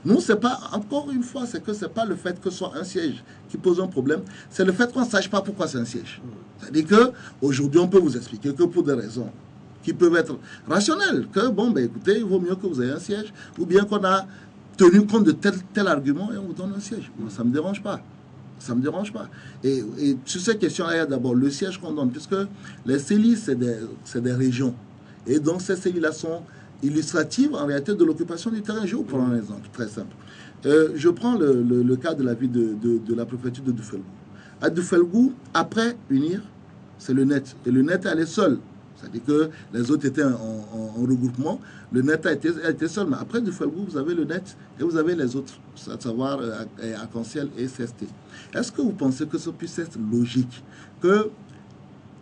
Nous c'est pas, encore une fois, c'est que c'est pas le fait que ce soit un siège qui pose un problème, c'est le fait qu'on ne sache pas pourquoi c'est un siège. C'est-à-dire qu'aujourd'hui, on peut vous expliquer que pour des raisons qui peuvent être rationnelles, que bon, ben écoutez, il vaut mieux que vous ayez un siège, ou bien qu'on a tenu compte de tel argument et on vous donne un siège. Moi, ça ne me dérange pas. Ça ne me dérange pas. Et sur ces questions-là, il y a d'abord le siège qu'on donne, puisque les CELI, c'est des régions. Et donc, ces CELI-là sont illustratives, en réalité, de l'occupation du terrain. Je vais vous prendre un exemple très simple. Je prends le cas de la ville de la préfecture de Doufelgou. À Doufelgou, après UNIR, c'est le net. Et le net est allé seul. C'est-à-dire que les autres étaient en regroupement. Le net a été seul. Mais après Doufelgou, vous avez le net et vous avez les autres, à savoir Arc-en-Ciel et CST. Est-ce que vous pensez que ça puisse être logique que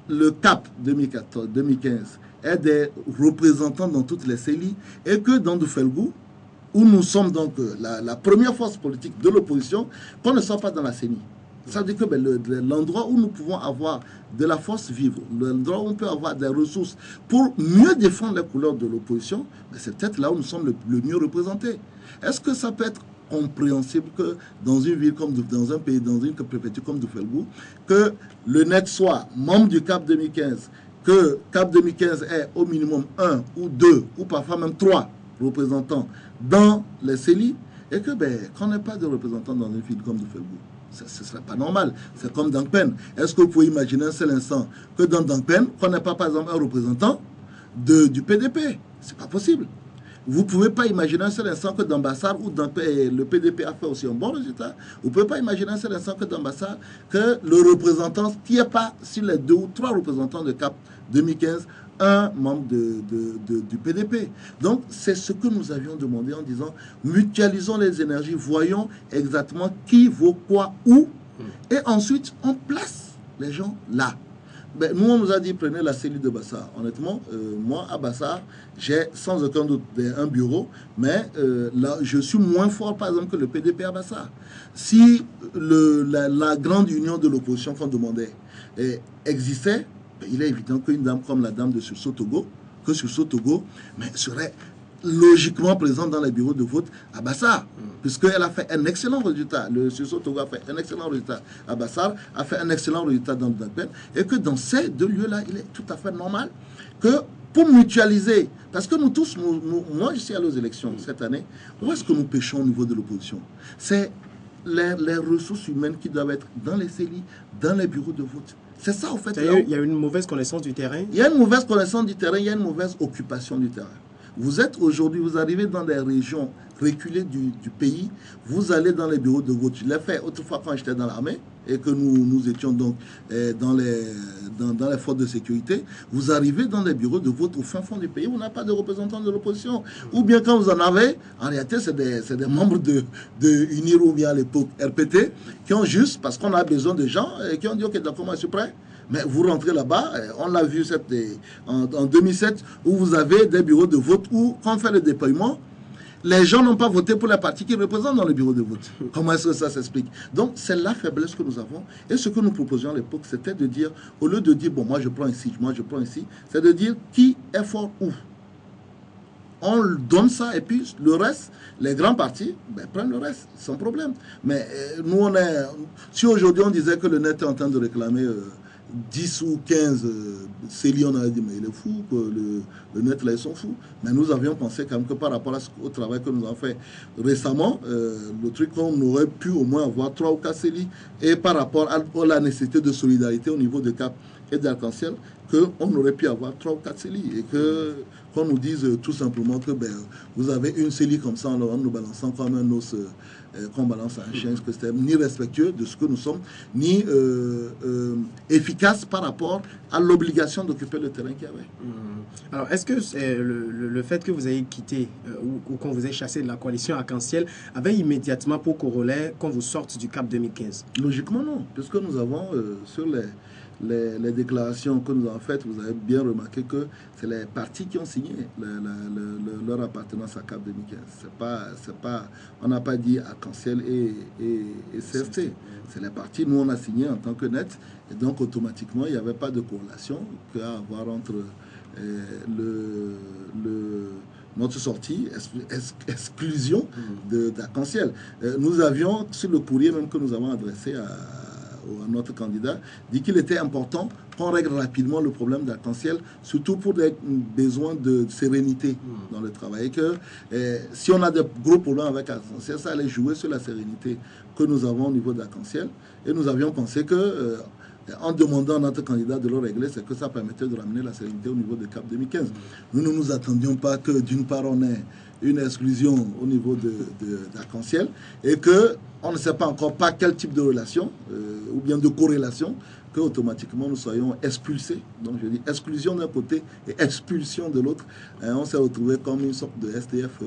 le CAP 2015 ait des représentants dans toutes les CELI et que dans Doufelgou, où nous sommes donc la première force politique de l'opposition, qu'on ne soit pas dans la CENI? Ça veut dire que ben, l'endroit où nous pouvons avoir de la force vive, l'endroit où on peut avoir des ressources pour mieux défendre les couleurs de l'opposition, ben, c'est peut-être là où nous sommes le mieux représentés. Est-ce que ça peut être compréhensible que dans une ville comme dans un pays, dans une préfecture comme Doufelgou, que le net soit membre du CAP 2015, que CAP 2015 ait au minimum 1 ou 2 ou parfois même 3 représentants dans les CELI et que ben, qu'on n'ait pas de représentants dans une ville comme Doufelgou? Ce ne serait pas normal. C'est comme Dankpen. Est-ce que vous pouvez imaginer un seul instant que dans Dankpen, qu'on n'ait pas, par exemple, un représentant du PDP? Ce n'est pas possible. Vous ne pouvez pas imaginer un seul instant que dans Bassar, où le PDP a fait aussi un bon résultat, vous ne pouvez pas imaginer un seul instant que dans Bassar, que le représentant, qui n'est pas sur les 2 ou 3 représentants de CAP 2015, un membre du PDP. Donc, c'est ce que nous avions demandé en disant, mutualisons les énergies, voyons exactement qui vaut quoi, où, et ensuite, on place les gens là. Ben, nous, on nous a dit, prenez la cellule de Bassar. Honnêtement, moi, à Bassar, j'ai sans aucun doute un bureau, mais là, je suis moins fort, par exemple, que le PDP à Bassar. Si la grande union de l'opposition qu'on demandait existait, il est évident qu'une dame comme la dame de Sursaut Togo, serait logiquement présente dans les bureaux de vote à Bassar, puisqu'elle a fait un excellent résultat. Le Sursaut Togo a fait un excellent résultat à Bassar, a fait un excellent résultat dans le Dankpen, et que dans ces 2 lieux-là, il est tout à fait normal que pour mutualiser, parce que nous tous, moi je suis allé aux élections cette année, où est-ce que nous pêchons au niveau de l'opposition? C'est les ressources humaines qui doivent être dans les CELI, dans les bureaux de vote. C'est ça, en fait. Il y a une mauvaise connaissance du terrain. Il y a une mauvaise connaissance du terrain, il y a une mauvaise occupation du terrain. Vous êtes aujourd'hui, vous arrivez dans des régions reculées du pays, vous allez dans les bureaux de vote. Je l'ai fait autrefois quand j'étais dans l'armée et que nous étions donc dans les forces de sécurité. Vous arrivez dans les bureaux de vote au fin fond du pays où on n'a pas de représentants de l'opposition. Ou bien quand vous en avez, en réalité, c'est des membres de UNIR ou bien à l'époque RPT qui ont juste, parce qu'on a besoin de gens, qui ont dit « Ok, d'accord, moi je suis prêt ». Mais vous rentrez là-bas, on l'a vu en 2007, où vous avez des bureaux de vote où, quand on fait le déploiement, les gens n'ont pas voté pour la partie qu'ils représentent dans le bureau de vote. Comment est-ce que ça s'explique? Donc, c'est la faiblesse que nous avons. Et ce que nous proposions à l'époque, c'était de dire, au lieu de dire, bon, moi je prends ici, moi je prends ici, c'est de dire qui est fort où. On donne ça et puis le reste, les grands partis, prennent le reste, sans problème. Mais nous, si aujourd'hui on disait que le net est en train de réclamer 10 ou 15 CELI, on a dit mais il est fou, que le net là ils sont fous. Mais nous avions pensé quand même que par rapport au travail que nous avons fait récemment, le truc qu'on aurait pu au moins avoir 3 ou 4 CELI, et par rapport à la nécessité de solidarité au niveau de Cap et d'Arc-en-Ciel, qu'on aurait pu avoir 3 ou 4 CELI et qu'on nous dise tout simplement que vous avez une CELI comme ça en nous balançant comme un os qu'on balance à un chien, que c'était ni respectueux de ce que nous sommes, ni efficace par rapport à l'obligation d'occuper le terrain qu'il y avait. Alors, est-ce que le fait que vous ayez quitté ou qu'on vous ait chassé de la coalition Arc-en-Ciel avait immédiatement pour corollaire qu'on vous sorte du Cap 2015? Logiquement non, puisque nous avons sur les déclarations que nous avons faites, vous avez bien remarqué que c'est les partis qui ont signé leur appartenance à CAP 2015. On n'a pas dit Arc-en-Ciel et CFT. C'est les partis, nous on a signé en tant que net, et donc automatiquement il n'y avait pas de corrélation qu'à avoir entre notre sortie, exclusion d'Arc-en-Ciel. Nous avions, sur le courrier même que nous avons adressé à notre candidat, dit qu'il était important qu'on règle rapidement le problème d'Arc-en-Ciel, surtout pour des besoins de sérénité dans le travail. Et que si on a des gros problèmes avec Arc-en-Ciel, ça allait jouer sur la sérénité que nous avons au niveau d'Arc-en-Ciel. Et nous avions pensé que en demandant à notre candidat de le régler, c'est que ça permettait de ramener la sérénité au niveau de CAP 2015. Nous ne nous attendions pas que d'une part on ait une exclusion au niveau d'Arc-en-Ciel et qu'on ne sait pas encore pas quel type de relation ou bien de corrélation, que automatiquement nous soyons expulsés. Donc je dis exclusion d'un côté et expulsion de l'autre. On s'est retrouvé comme une sorte de SDF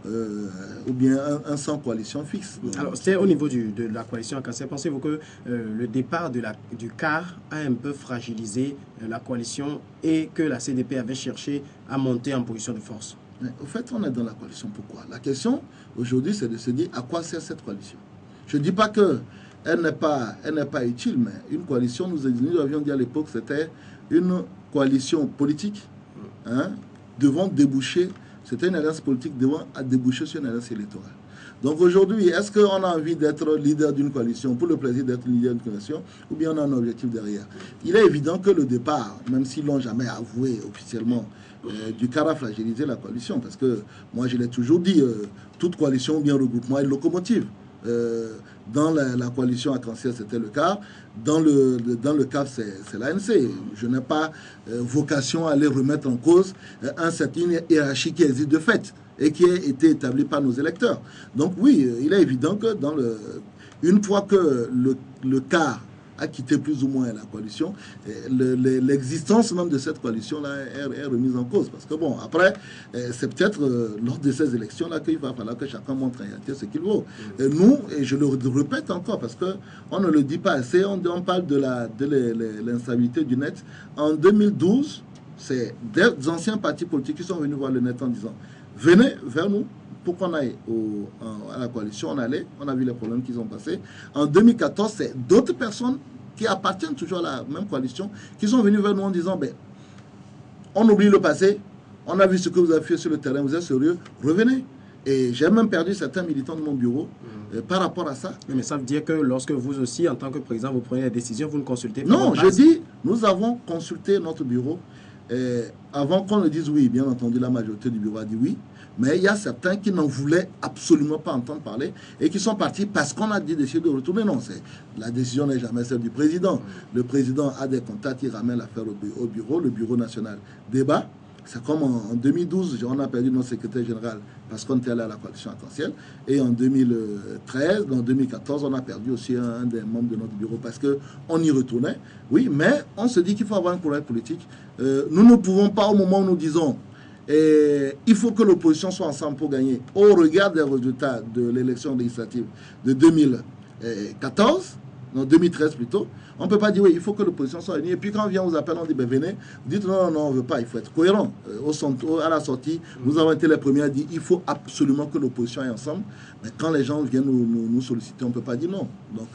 ou bien un sans coalition fixe. Alors, c'était au niveau de la coalition Arc-en-Ciel. Pensez-vous que le départ du CAR a un peu fragilisé la coalition et que la CDP avait cherché à monter en position de force? Mais au fait, on est dans la coalition. Pourquoi? La question aujourd'hui, c'est de se dire à quoi sert cette coalition. Je ne dis pas qu'elle n'est pas utile, mais une coalition, nous avions dit à l'époque, c'était une coalition politique devant déboucher. C'était une alliance politique devant déboucher sur une alliance électorale. Donc aujourd'hui, est-ce qu'on a envie d'être leader d'une coalition pour le plaisir d'être leader d'une coalition, ou bien on a un objectif derrière? Il est évident que le départ, même s'ils ne l'ont jamais avoué officiellement, du CAR a fragilisé la coalition, parce que moi je l'ai toujours dit, toute coalition ou bien regroupement est locomotive. Dans la coalition Arc-en-Ciel, c'était le CAR. Dans le CAF, c'est l'ANC. Je n'ai pas vocation à aller remettre en cause une hiérarchie qui existe de fait et qui a été établie par nos électeurs. Donc oui, il est évident que une fois que le CAR a quitté plus ou moins la coalition, l'existence même de cette coalition-là est remise en cause. Parce que bon, après, c'est peut-être lors de ces élections-là qu'il va falloir que chacun montre en réalité ce qu'il vaut. Nous, et je le répète encore, parce qu'on ne le dit pas assez, on parle de l'instabilité du net. En 2012, c'est des anciens partis politiques qui sont venus voir le net en disant « Venez vers nous ». Pour qu'on aille à la coalition, on a vu les problèmes qu'ils ont passés. En 2014, c'est d'autres personnes qui appartiennent toujours à la même coalition qui sont venues vers nous en disant on oublie le passé, on a vu ce que vous avez fait sur le terrain, vous êtes sérieux, revenez. Et j'ai même perdu certains militants de mon bureau par rapport à ça. Mais ça veut dire que lorsque vous aussi, en tant que président, vous prenez des décisions, vous ne consultez pas? Non, je dis, nous avons consulté notre bureau. Avant qu'on ne dise oui, bien entendu, la majorité du bureau a dit oui. Mais il y a certains qui n'en voulaient absolument pas entendre parler et qui sont partis parce qu'on a décidé de retourner. Non, la décision n'est jamais celle du président. Le président a des contacts, il ramène l'affaire au bureau, le bureau national débat. C'est comme en 2012, on a perdu notre secrétaire général parce qu'on était allé à la coalition arc-en-ciel. Et en 2013, en 2014, on a perdu aussi un des membres de notre bureau parce qu'on y retournait. Oui, mais on se dit qu'il faut avoir un courage politique. Nous ne pouvons pas, au moment où nous disons il faut que l'opposition soit ensemble pour gagner, au regard des résultats de l'élection législative de 2014, non 2013 plutôt, on ne peut pas dire oui, il faut que l'opposition soit unie. Et puis quand on vient vous appelle, on dit ben venez, vous dites non, non, non, on ne veut pas, il faut être cohérent. À la sortie, nous avons été les premiers à dire il faut absolument que l'opposition est ensemble. Mais quand les gens viennent nous solliciter, on ne peut pas dire non. Donc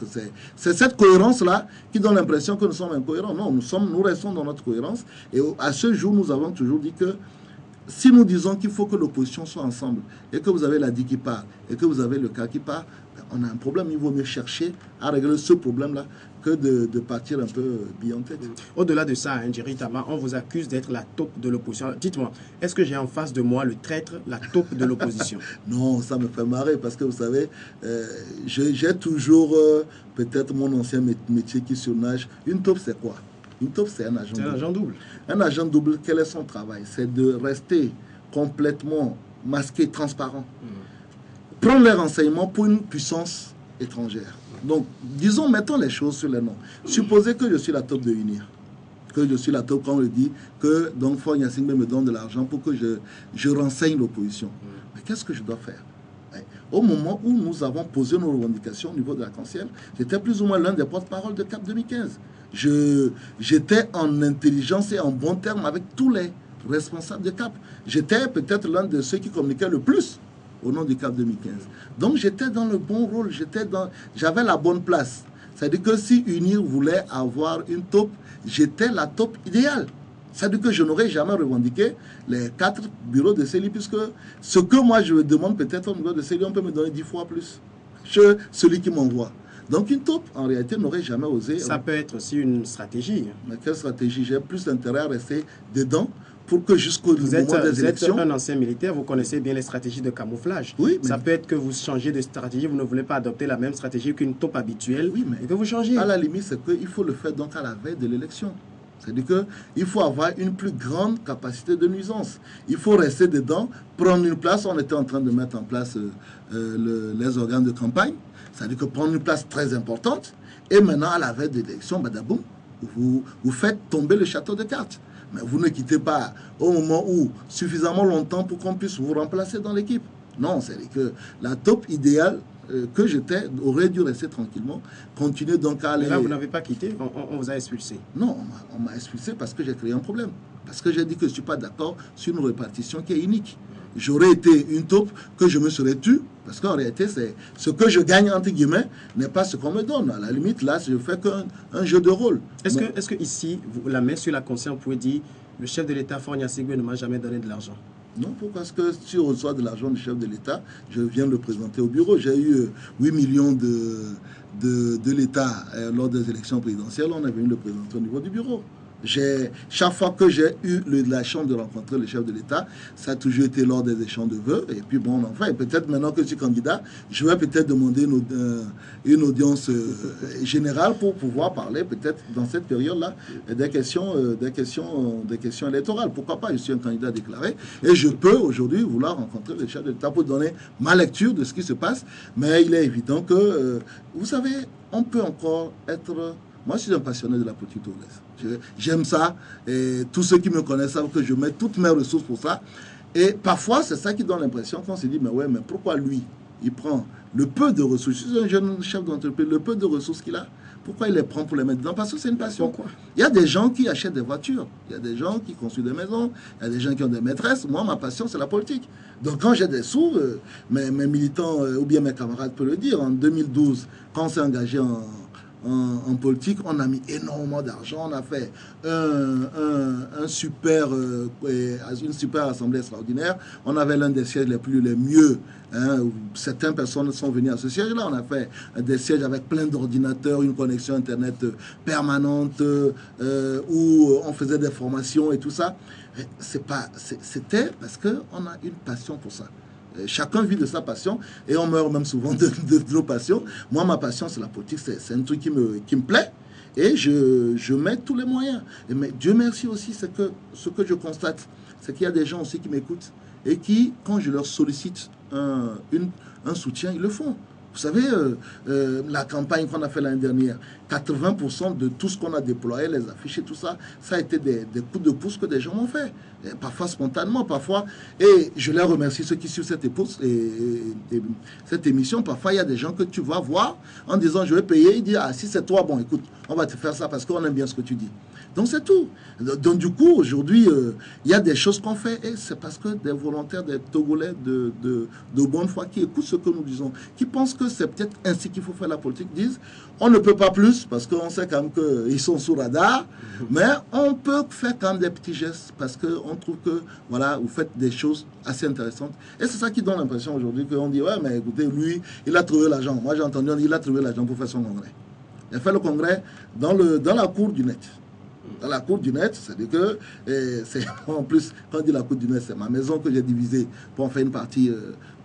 c'est cette cohérence-là qui donne l'impression que nous sommes incohérents. Non, nous restons dans notre cohérence. Et à ce jour, nous avons toujours dit que si nous disons qu'il faut que l'opposition soit ensemble et que vous avez la DI qui part et que vous avez le cas qui part, on a un problème. Il vaut mieux chercher à régler ce problème-là que de partir un peu bille en tête. Au-delà de ça, Njeri Taba, on vous accuse d'être la taupe de l'opposition. Dites-moi, est-ce que j'ai en face de moi le traître, la taupe de l'opposition? Non, ça me fait marrer parce que vous savez, j'ai toujours peut-être mon ancien métier qui surnage. Une taupe, c'est quoi? Une taupe, c'est un agent double. C'est un agent double. Un agent double, quel est son travail? C'est de rester complètement masqué, transparent. Prendre les renseignements pour une puissance étrangère. Donc, disons, mettons les choses sur les noms. Supposez que je suis la taupe de UNIR, que je suis la taupe, quand on le dit, que donc Faure Gnassingbé me donne de l'argent pour que je renseigne l'opposition. Mais qu'est-ce que je dois faire? Au moment où nous avons posé nos revendications au niveau de l'arc-en-ciel, j'étais plus ou moins l'un des porte-parole de CAP 2015. J'étais en intelligence et en bon terme avec tous les responsables de CAP. J'étais peut-être l'un de ceux qui communiquaient le plus au nom du CAP 2015. Donc j'étais dans le bon rôle, j'avais la bonne place. C'est-à-dire que si UNIR voulait avoir une taupe, j'étais la taupe idéale. C'est-à-dire que je n'aurais jamais revendiqué les 4 bureaux de CELI, puisque ce que moi je demande peut-être au niveau de CELI, on peut me donner 10 fois plus que celui qui m'envoie. Donc une taupe, en réalité, n'aurait jamais osé. Ça peut être aussi une stratégie. Mais quelle stratégie? J'ai plus intérêt à rester dedans pour que jusqu'au moment des élections... Vous êtes un ancien militaire, vous connaissez bien les stratégies de camouflage. Oui, ça peut être que vous changez de stratégie, vous ne voulez pas adopter la même stratégie qu'une taupe habituelle, oui, mais et que vous changez. À la limite, c'est qu'il faut le faire donc à la veille de l'élection. C'est-à-dire qu'il faut avoir une plus grande capacité de nuisance. Il faut rester dedans, prendre une place. On était en train de mettre en place les organes de campagne. C'est-à-dire que prendre une place très importante. Et maintenant, à la veille de l'élection, badaboum, vous faites tomber le château de cartes. Mais vous ne quittez pas au moment où suffisamment longtemps pour qu'on puisse vous remplacer dans l'équipe. Non, c'est-à-dire que la taupe idéale que j'étais aurait dû rester tranquillement, continuer donc à aller... Mais là, vous n'avez pas quitté, on vous a expulsé. Non, on m'a expulsé parce que j'ai créé un problème. Parce que j'ai dit que je ne suis pas d'accord sur une répartition qui est unique. J'aurais été une taupe que je me serais tue, parce qu'en réalité, c'est ce que je gagne, entre guillemets, n'est pas ce qu'on me donne. À la limite, là, je fais qu'un jeu de rôle. Est-ce que ici, la main sur la conscience, vous pouvez dire, le chef de l'État, Faure Gnassingbé, ne m'a jamais donné de l'argent? Non, pourquoi? Parce que si on reçoit de l'argent du chef de l'État, je viens le présenter au bureau. J'ai eu 8 millions de l'État lors des élections présidentielles. On est venu le présenter au niveau du bureau. Chaque fois que j'ai eu la chance de rencontrer le chef de l'État, ça a toujours été lors des échanges de vœux. Et puis bon, enfin, peut-être maintenant que je suis candidat, je vais peut-être demander une audience générale pour pouvoir parler peut-être dans cette période-là des questions électorales. Pourquoi pas? Je suis un candidat déclaré et je peux aujourd'hui vouloir rencontrer le chef de l'État pour donner ma lecture de ce qui se passe. Mais il est évident que, vous savez, on peut encore être... Moi, je suis un passionné de la politique togolaise. J'aime ça. Et tous ceux qui me connaissent savent que je mets toutes mes ressources pour ça. Et parfois, c'est ça qui donne l'impression qu'on se dit, mais ouais, mais pourquoi lui, il prend le peu de ressources? Je suis un jeune chef d'entreprise, le peu de ressources qu'il a, pourquoi il les prend pour les mettre dedans? Parce que c'est une passion. Pourquoi? Il y a des gens qui achètent des voitures, il y a des gens qui construisent des maisons, il y a des gens qui ont des maîtresses. Moi, ma passion, c'est la politique. Donc, quand j'ai des sous, mes militants ou bien mes camarades peuvent le dire. En 2012, quand on s'est engagé en politique, on a mis énormément d'argent, on a fait une super assemblée extraordinaire, on avait l'un des sièges les mieux, hein, où certaines personnes sont venues à ce siège-là, on a fait des sièges avec plein d'ordinateurs, une connexion internet permanente, où on faisait des formations et tout ça. C'était parce qu'on a une passion pour ça. Chacun vit de sa passion et on meurt même souvent de nos passions. Moi, ma passion, c'est la politique. C'est un truc qui me plaît. Et je mets tous les moyens. Mais Dieu merci aussi, c'est que ce que je constate, c'est qu'il y a des gens aussi qui m'écoutent et qui, quand je leur sollicite un soutien, ils le font. Vous savez, la campagne qu'on a fait l'année dernière, 80% de tout ce qu'on a déployé, les affiches et tout ça, ça a été des coups de pouce que des gens ont fait. Et parfois spontanément, parfois. Et je les remercie, ceux qui suivent cette émission. Parfois, il y a des gens que tu vas voir en disant je vais payer. Ils disent ah, si c'est toi, bon, écoute, on va te faire ça parce qu'on aime bien ce que tu dis. Donc c'est tout. Donc du coup, aujourd'hui, il y a des choses qu'on fait et c'est parce que des volontaires, des Togolais de bonne foi qui écoutent ce que nous disons, qui pensent que c'est peut-être ainsi qu'il faut faire la politique, disent on ne peut pas plus parce qu'on sait quand même qu'ils sont sous radar, mais on peut faire quand même des petits gestes parce qu'on trouve que voilà, vous faites des choses assez intéressantes. Et c'est ça qui donne l'impression aujourd'hui qu'on dit ouais, mais écoutez, lui, il a trouvé l'argent. Moi j'ai entendu, il a trouvé l'argent pour faire son congrès. Il a fait le congrès dans la cour du net. Dans la cour du net, c'est-à-dire que, en plus, quand on dit la cour du net, c'est ma maison que j'ai divisée pour en faire une partie,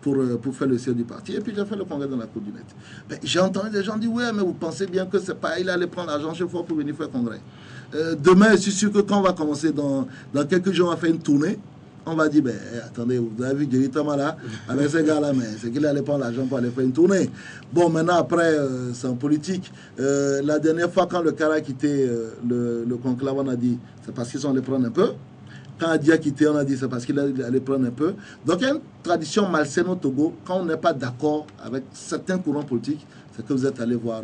pour faire le siège du parti. Et puis j'ai fait le congrès dans la cour du net. Ben, j'ai entendu des gens dire, ouais, mais vous pensez bien que c'est pas, il allait prendre l'argent chaque fois pour venir faire le congrès. Demain, je suis sûr que quand on va commencer dans quelques jours, on va faire une tournée. On va dire, ben, attendez, vous avez vu Jerry Thomas là, avec ces gars-là, mais c'est qu'il allait prendre l'argent pour aller faire une tournée. Bon, maintenant, après, c'est en politique. La dernière fois, quand le Cara a quitté le conclave, on a dit, c'est parce qu'ils sont allés prendre un peu. Quand Adi a quitté, on a dit, c'est parce qu'il allait prendre un peu. Donc, il y a une tradition malsaine au Togo. Quand on n'est pas d'accord avec certains courants politiques, c'est que vous êtes allé voir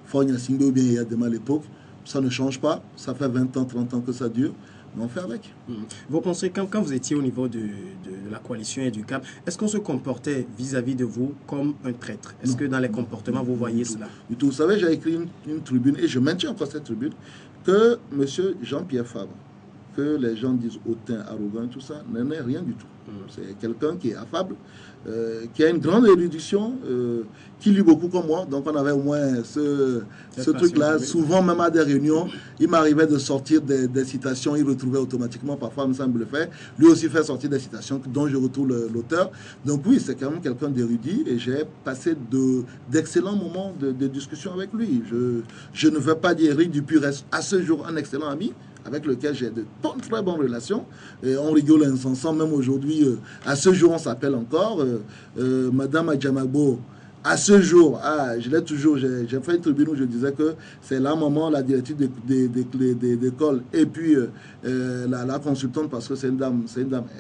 Fogna Singbe ou bien Yadema à l'époque. Ça ne change pas. Ça fait 20 ans, 30 ans que ça dure. On fait avec. Vous pensez, quand vous étiez au niveau de la coalition et du CAP, est-ce qu'on se comportait vis-à-vis de vous comme un traître? Est-ce que dans les comportements, vous voyez cela? Du tout. Vous savez, j'ai écrit une tribune, et je maintiens encore cette tribune, que M. Jean-Pierre Fabre, que les gens disent hautain, arrogant et tout ça, n'en est rien du tout. C'est quelqu'un qui est affable, qui a une grande érudition, qui lit beaucoup comme moi. Donc on avait au moins ce truc-là. Souvent, même à des réunions, il m'arrivait de sortir des citations, il retrouvait automatiquement, parfois il me semble le faire. Lui aussi fait sortir des citations dont je retrouve l'auteur. Donc oui, c'est quand même quelqu'un d'érudit et j'ai passé d'excellents moments de discussion avec lui. Je ne veux pas dire Eric Dupuis reste à ce jour un excellent ami, avec lequel j'ai de très bonnes relations. Et on rigole ensemble, même aujourd'hui. À ce jour, on s'appelle encore. Madame Adjamagbo, à ce jour, je l'ai toujours, j'ai fait une tribune où je disais que c'est la maman, la directrice d'école, et puis la consultante, parce que c'est une dame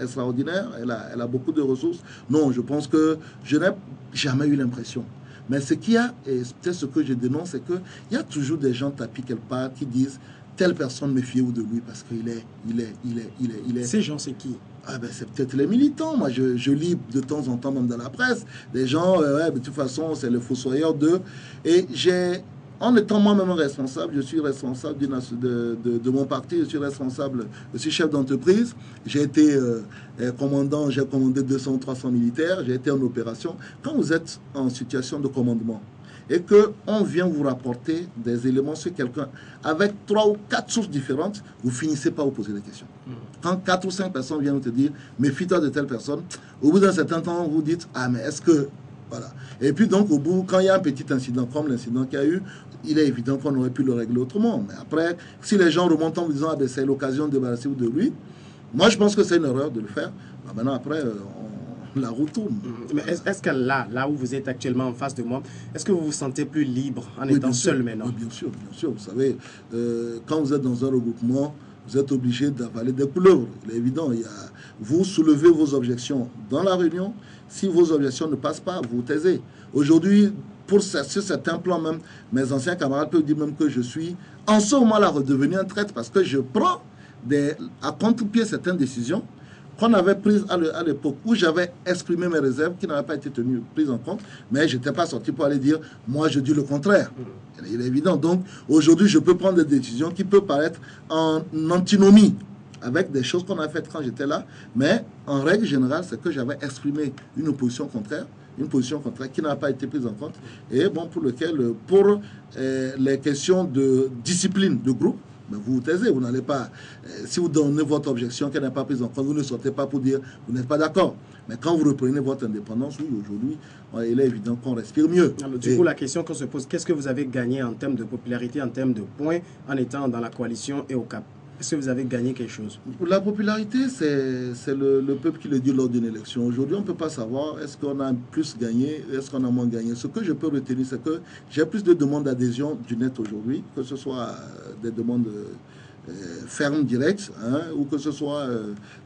extraordinaire, elle a beaucoup de ressources. Non, je pense que je n'ai jamais eu l'impression. Mais ce qu'il y a, et peut-être ce que je dénonce, c'est qu'il y a toujours des gens tapis quelque part qui disent telle personne méfiez-vous de lui parce qu'il est. Ces gens, c'est qui? Ben, c'est peut-être les militants. Moi, je lis de temps en temps, même dans la presse, des gens, de toute façon, c'est le fossoyeur d'eux. Et en étant moi-même responsable, je suis responsable de mon parti, je suis responsable, je suis chef d'entreprise. J'ai été commandant, j'ai commandé 200 300 militaires, j'ai été en opération. Quand vous êtes en situation de commandement, et qu'on vient vous rapporter des éléments sur quelqu'un avec 3 ou 4 sources différentes, vous finissez par vous poser des questions. Quand 4 ou 5 personnes viennent vous te dire, méfie-toi de telle personne, au bout d'un certain temps, vous dites, ah mais est-ce que... Voilà. Et puis donc, au bout, quand il y a un petit incident comme l'incident qu'il y a eu, il est évident qu'on aurait pu le régler autrement. Mais après, si les gens remontent en vous disant, ah ben c'est l'occasion de débarrasser de lui, moi je pense que c'est une erreur de le faire. Ben, maintenant, après, la roue tourne. Mais est-ce que là où vous êtes actuellement en face de moi, est-ce que vous vous sentez plus libre en étant seul maintenant? Oui, bien sûr, bien sûr. Vous savez, quand vous êtes dans un regroupement, vous êtes obligé d'avaler des couleuvres. Il est évident, vous soulevez vos objections dans la réunion. Si vos objections ne passent pas, vous taisez. Aujourd'hui, sur certains plans même, mes anciens camarades peuvent dire même que je suis en ce moment-là redevenu un traître parce que je prends à contre-pied certaines décisions qu'on avait prise à l'époque où j'avais exprimé mes réserves qui n'avaient pas été prises en compte, mais je n'étais pas sorti pour aller dire, moi je dis le contraire. Il est évident. Donc aujourd'hui, je peux prendre des décisions qui peuvent paraître en antinomie avec des choses qu'on a faites quand j'étais là, mais en règle générale, c'est que j'avais exprimé une position contraire qui n'a pas été prise en compte, et bon, pour les questions de discipline de groupe, mais vous vous taisez, vous n'allez pas... si vous donnez votre objection qu'elle n'est pas prise en compte, vous ne sortez pas pour dire vous n'êtes pas d'accord. Mais quand vous reprenez votre indépendance, oui, aujourd'hui, il est évident qu'on respire mieux. Alors, du coup, la question qu'on se pose, qu'est-ce que vous avez gagné en termes de popularité, en termes de points, en étant dans la coalition et au CAP? Est-ce que vous avez gagné quelque chose? La popularité, c'est le peuple qui le dit lors d'une élection. Aujourd'hui, on ne peut pas savoir est-ce qu'on a plus gagné, est-ce qu'on a moins gagné. Ce que je peux retenir, c'est que j'ai plus de demandes d'adhésion du net aujourd'hui, que ce soit des demandes fermes, directes, hein, ou que ce soit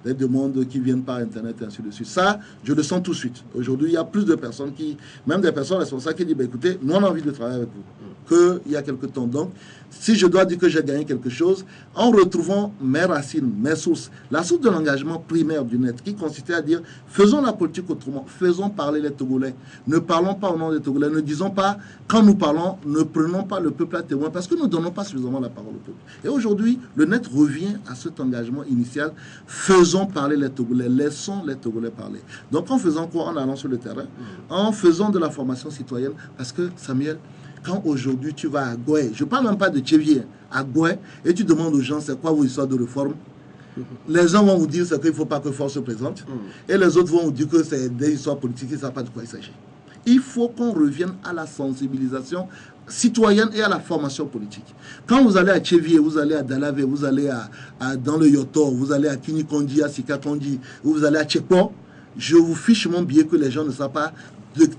des demandes qui viennent par Internet, et ainsi de suite. Ça, je le sens tout de suite. Aujourd'hui, il y a plus de personnes qui, même des personnes responsables qui disent, bah, écoutez, nous, on a envie de travailler avec vous, qu'il y a quelque temps. Donc, si je dois dire que j'ai gagné quelque chose, en retrouvant mes racines, mes sources, la source de l'engagement primaire du net, qui consistait à dire, faisons la politique autrement, faisons parler les Togolais, ne parlons pas au nom des Togolais, ne disons pas, quand nous parlons, ne prenons pas le peuple à témoin, parce que nous ne donnons pas suffisamment la parole au peuple. Et aujourd'hui, le net revient à cet engagement initial, faisons parler les Togolais, laissons les Togolais parler. Donc en faisant quoi? En allant sur le terrain, en faisant de la formation citoyenne, parce que Samuel, quand aujourd'hui tu vas à Goué, je ne parle même pas de Tchévier, à Goué, et tu demandes aux gens c'est quoi vos histoires de réforme, les gens vont vous dire qu'il ne faut pas que force se présente, et les autres vont vous dire que c'est des histoires politiques, ils ne savent pas de quoi il s'agit. Il faut qu'on revienne à la sensibilisation citoyenne et à la formation politique. Quand vous allez à Tchévier, vous allez à Dalavé, vous allez dans le Yotor, vous allez à Kinikondi, à Sikakondi, vous allez à Tchekpo, je vous fiche mon billet que les gens ne savent pas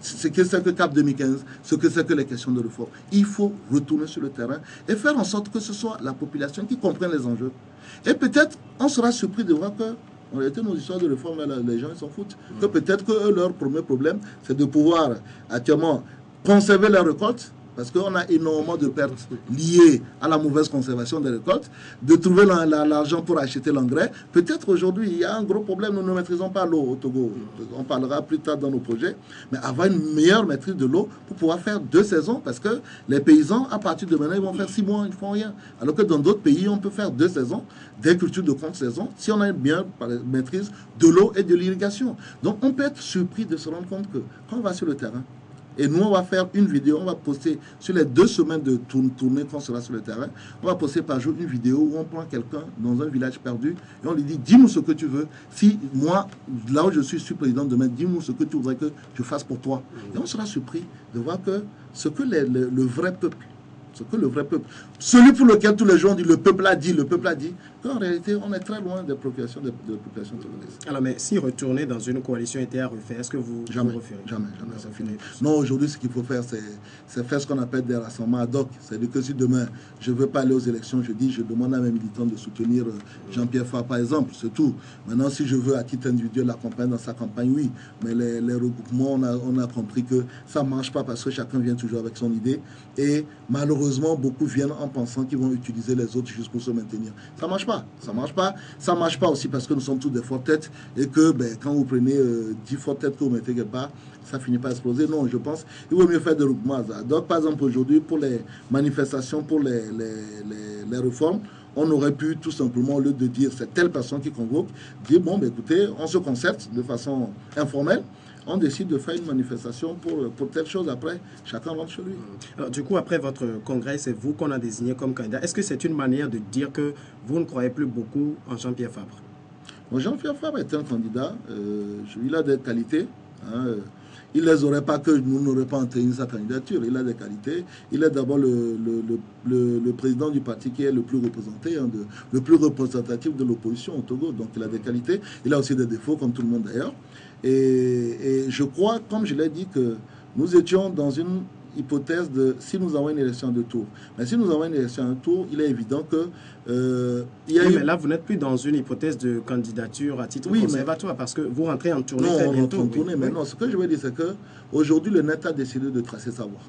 ce que c'est que CAP 2015, ce que c'est que les questions de réforme. Il faut retourner sur le terrain et faire en sorte que ce soit la population qui comprenne les enjeux. Et peut-être, on sera surpris de voir que, en réalité, nos histoires de réforme, là, les gens s'en foutent. Que peut-être que leur premier problème, c'est de pouvoir actuellement conserver les récoltes, parce qu'on a énormément de pertes liées à la mauvaise conservation des récoltes, de trouver l'argent pour acheter l'engrais. Peut-être aujourd'hui, il y a un gros problème, nous ne maîtrisons pas l'eau au Togo. On parlera plus tard dans nos projets, mais avoir une meilleure maîtrise de l'eau pour pouvoir faire 2 saisons, parce que les paysans, à partir de maintenant, ils vont faire 6 mois, ils ne font rien. Alors que dans d'autres pays, on peut faire 2 saisons, des cultures de contre-saison, si on a une bien maîtrise de l'eau et de l'irrigation. Donc on peut être surpris de se rendre compte que quand on va sur le terrain, et nous, on va faire une vidéo, on va poster sur les 2 semaines de tournée qu'on sera sur le terrain, on va poster par jour une vidéo où on prend quelqu'un dans un village perdu et on lui dit, dis-nous ce que tu veux. Si moi, là où je suis président demain, dis-nous ce que tu voudrais que je fasse pour toi. Et on sera surpris de voir que ce que le vrai peuple, celui pour lequel tous les gens disent le peuple a dit, qu'en réalité, on est très loin des préoccupations de la population togolaise. Alors, mais si retourner dans une coalition était à refaire, est-ce que vous Jamais, referez? jamais, c'est fini. Non, aujourd'hui, ce qu'il faut faire, c'est faire ce qu'on appelle des rassemblements ad hoc. C'est-à-dire que si demain, je ne veux pas aller aux élections, je demande à mes militants de soutenir Jean-Pierre Farr, par exemple, c'est tout. Maintenant, si je veux à titre individuel l'accompagner dans sa campagne, oui. Mais les regroupements, on a compris que ça ne marche pas parce que chacun vient toujours avec son idée. Et malheureusement, beaucoup viennent en pensant qu'ils vont utiliser les autres juste pour se maintenir. Ça ne marche pas. Ça ne marche pas aussi parce que nous sommes tous des fortes têtes et que quand vous prenez 10 fortes têtes que vous mettez quelque part, ça finit par exploser. Non, je pense qu'il vaut mieux faire des regroupements. Donc, par exemple, aujourd'hui, pour les manifestations, pour les réformes, on aurait pu tout simplement, au lieu de dire c'est telle personne qui convoque, dire bon, écoutez, on se concerte de façon informelle. On décide de faire une manifestation pour telle chose. Après, chacun rentre chez lui. Alors, du coup, après votre congrès, c'est vous qu'on a désigné comme candidat. Est-ce que c'est une manière de dire que vous ne croyez plus beaucoup en Jean-Pierre Fabre? Jean-Pierre Fabre est un candidat. Il a des qualités. Hein, il ne les aurait pas que nous n'aurions pas entraîné sa candidature. Il a des qualités. Il est d'abord le président du parti qui est le plus représenté, le plus représentatif de l'opposition au Togo. Donc il a des qualités. Il a aussi des défauts, comme tout le monde d'ailleurs. Et je crois, comme je l'ai dit, que nous étions dans une hypothèse de si nous avons une élection de tour. Mais si nous avons une élection de tour, il est évident que... mais là, vous n'êtes plus dans une hypothèse de candidature à titre conservatoire parce que vous rentrez en tournée très bientôt. Non, on rentre en tournée, mais non, ce que je veux dire, c'est qu'aujourd'hui, le net a décidé de tracer sa voie.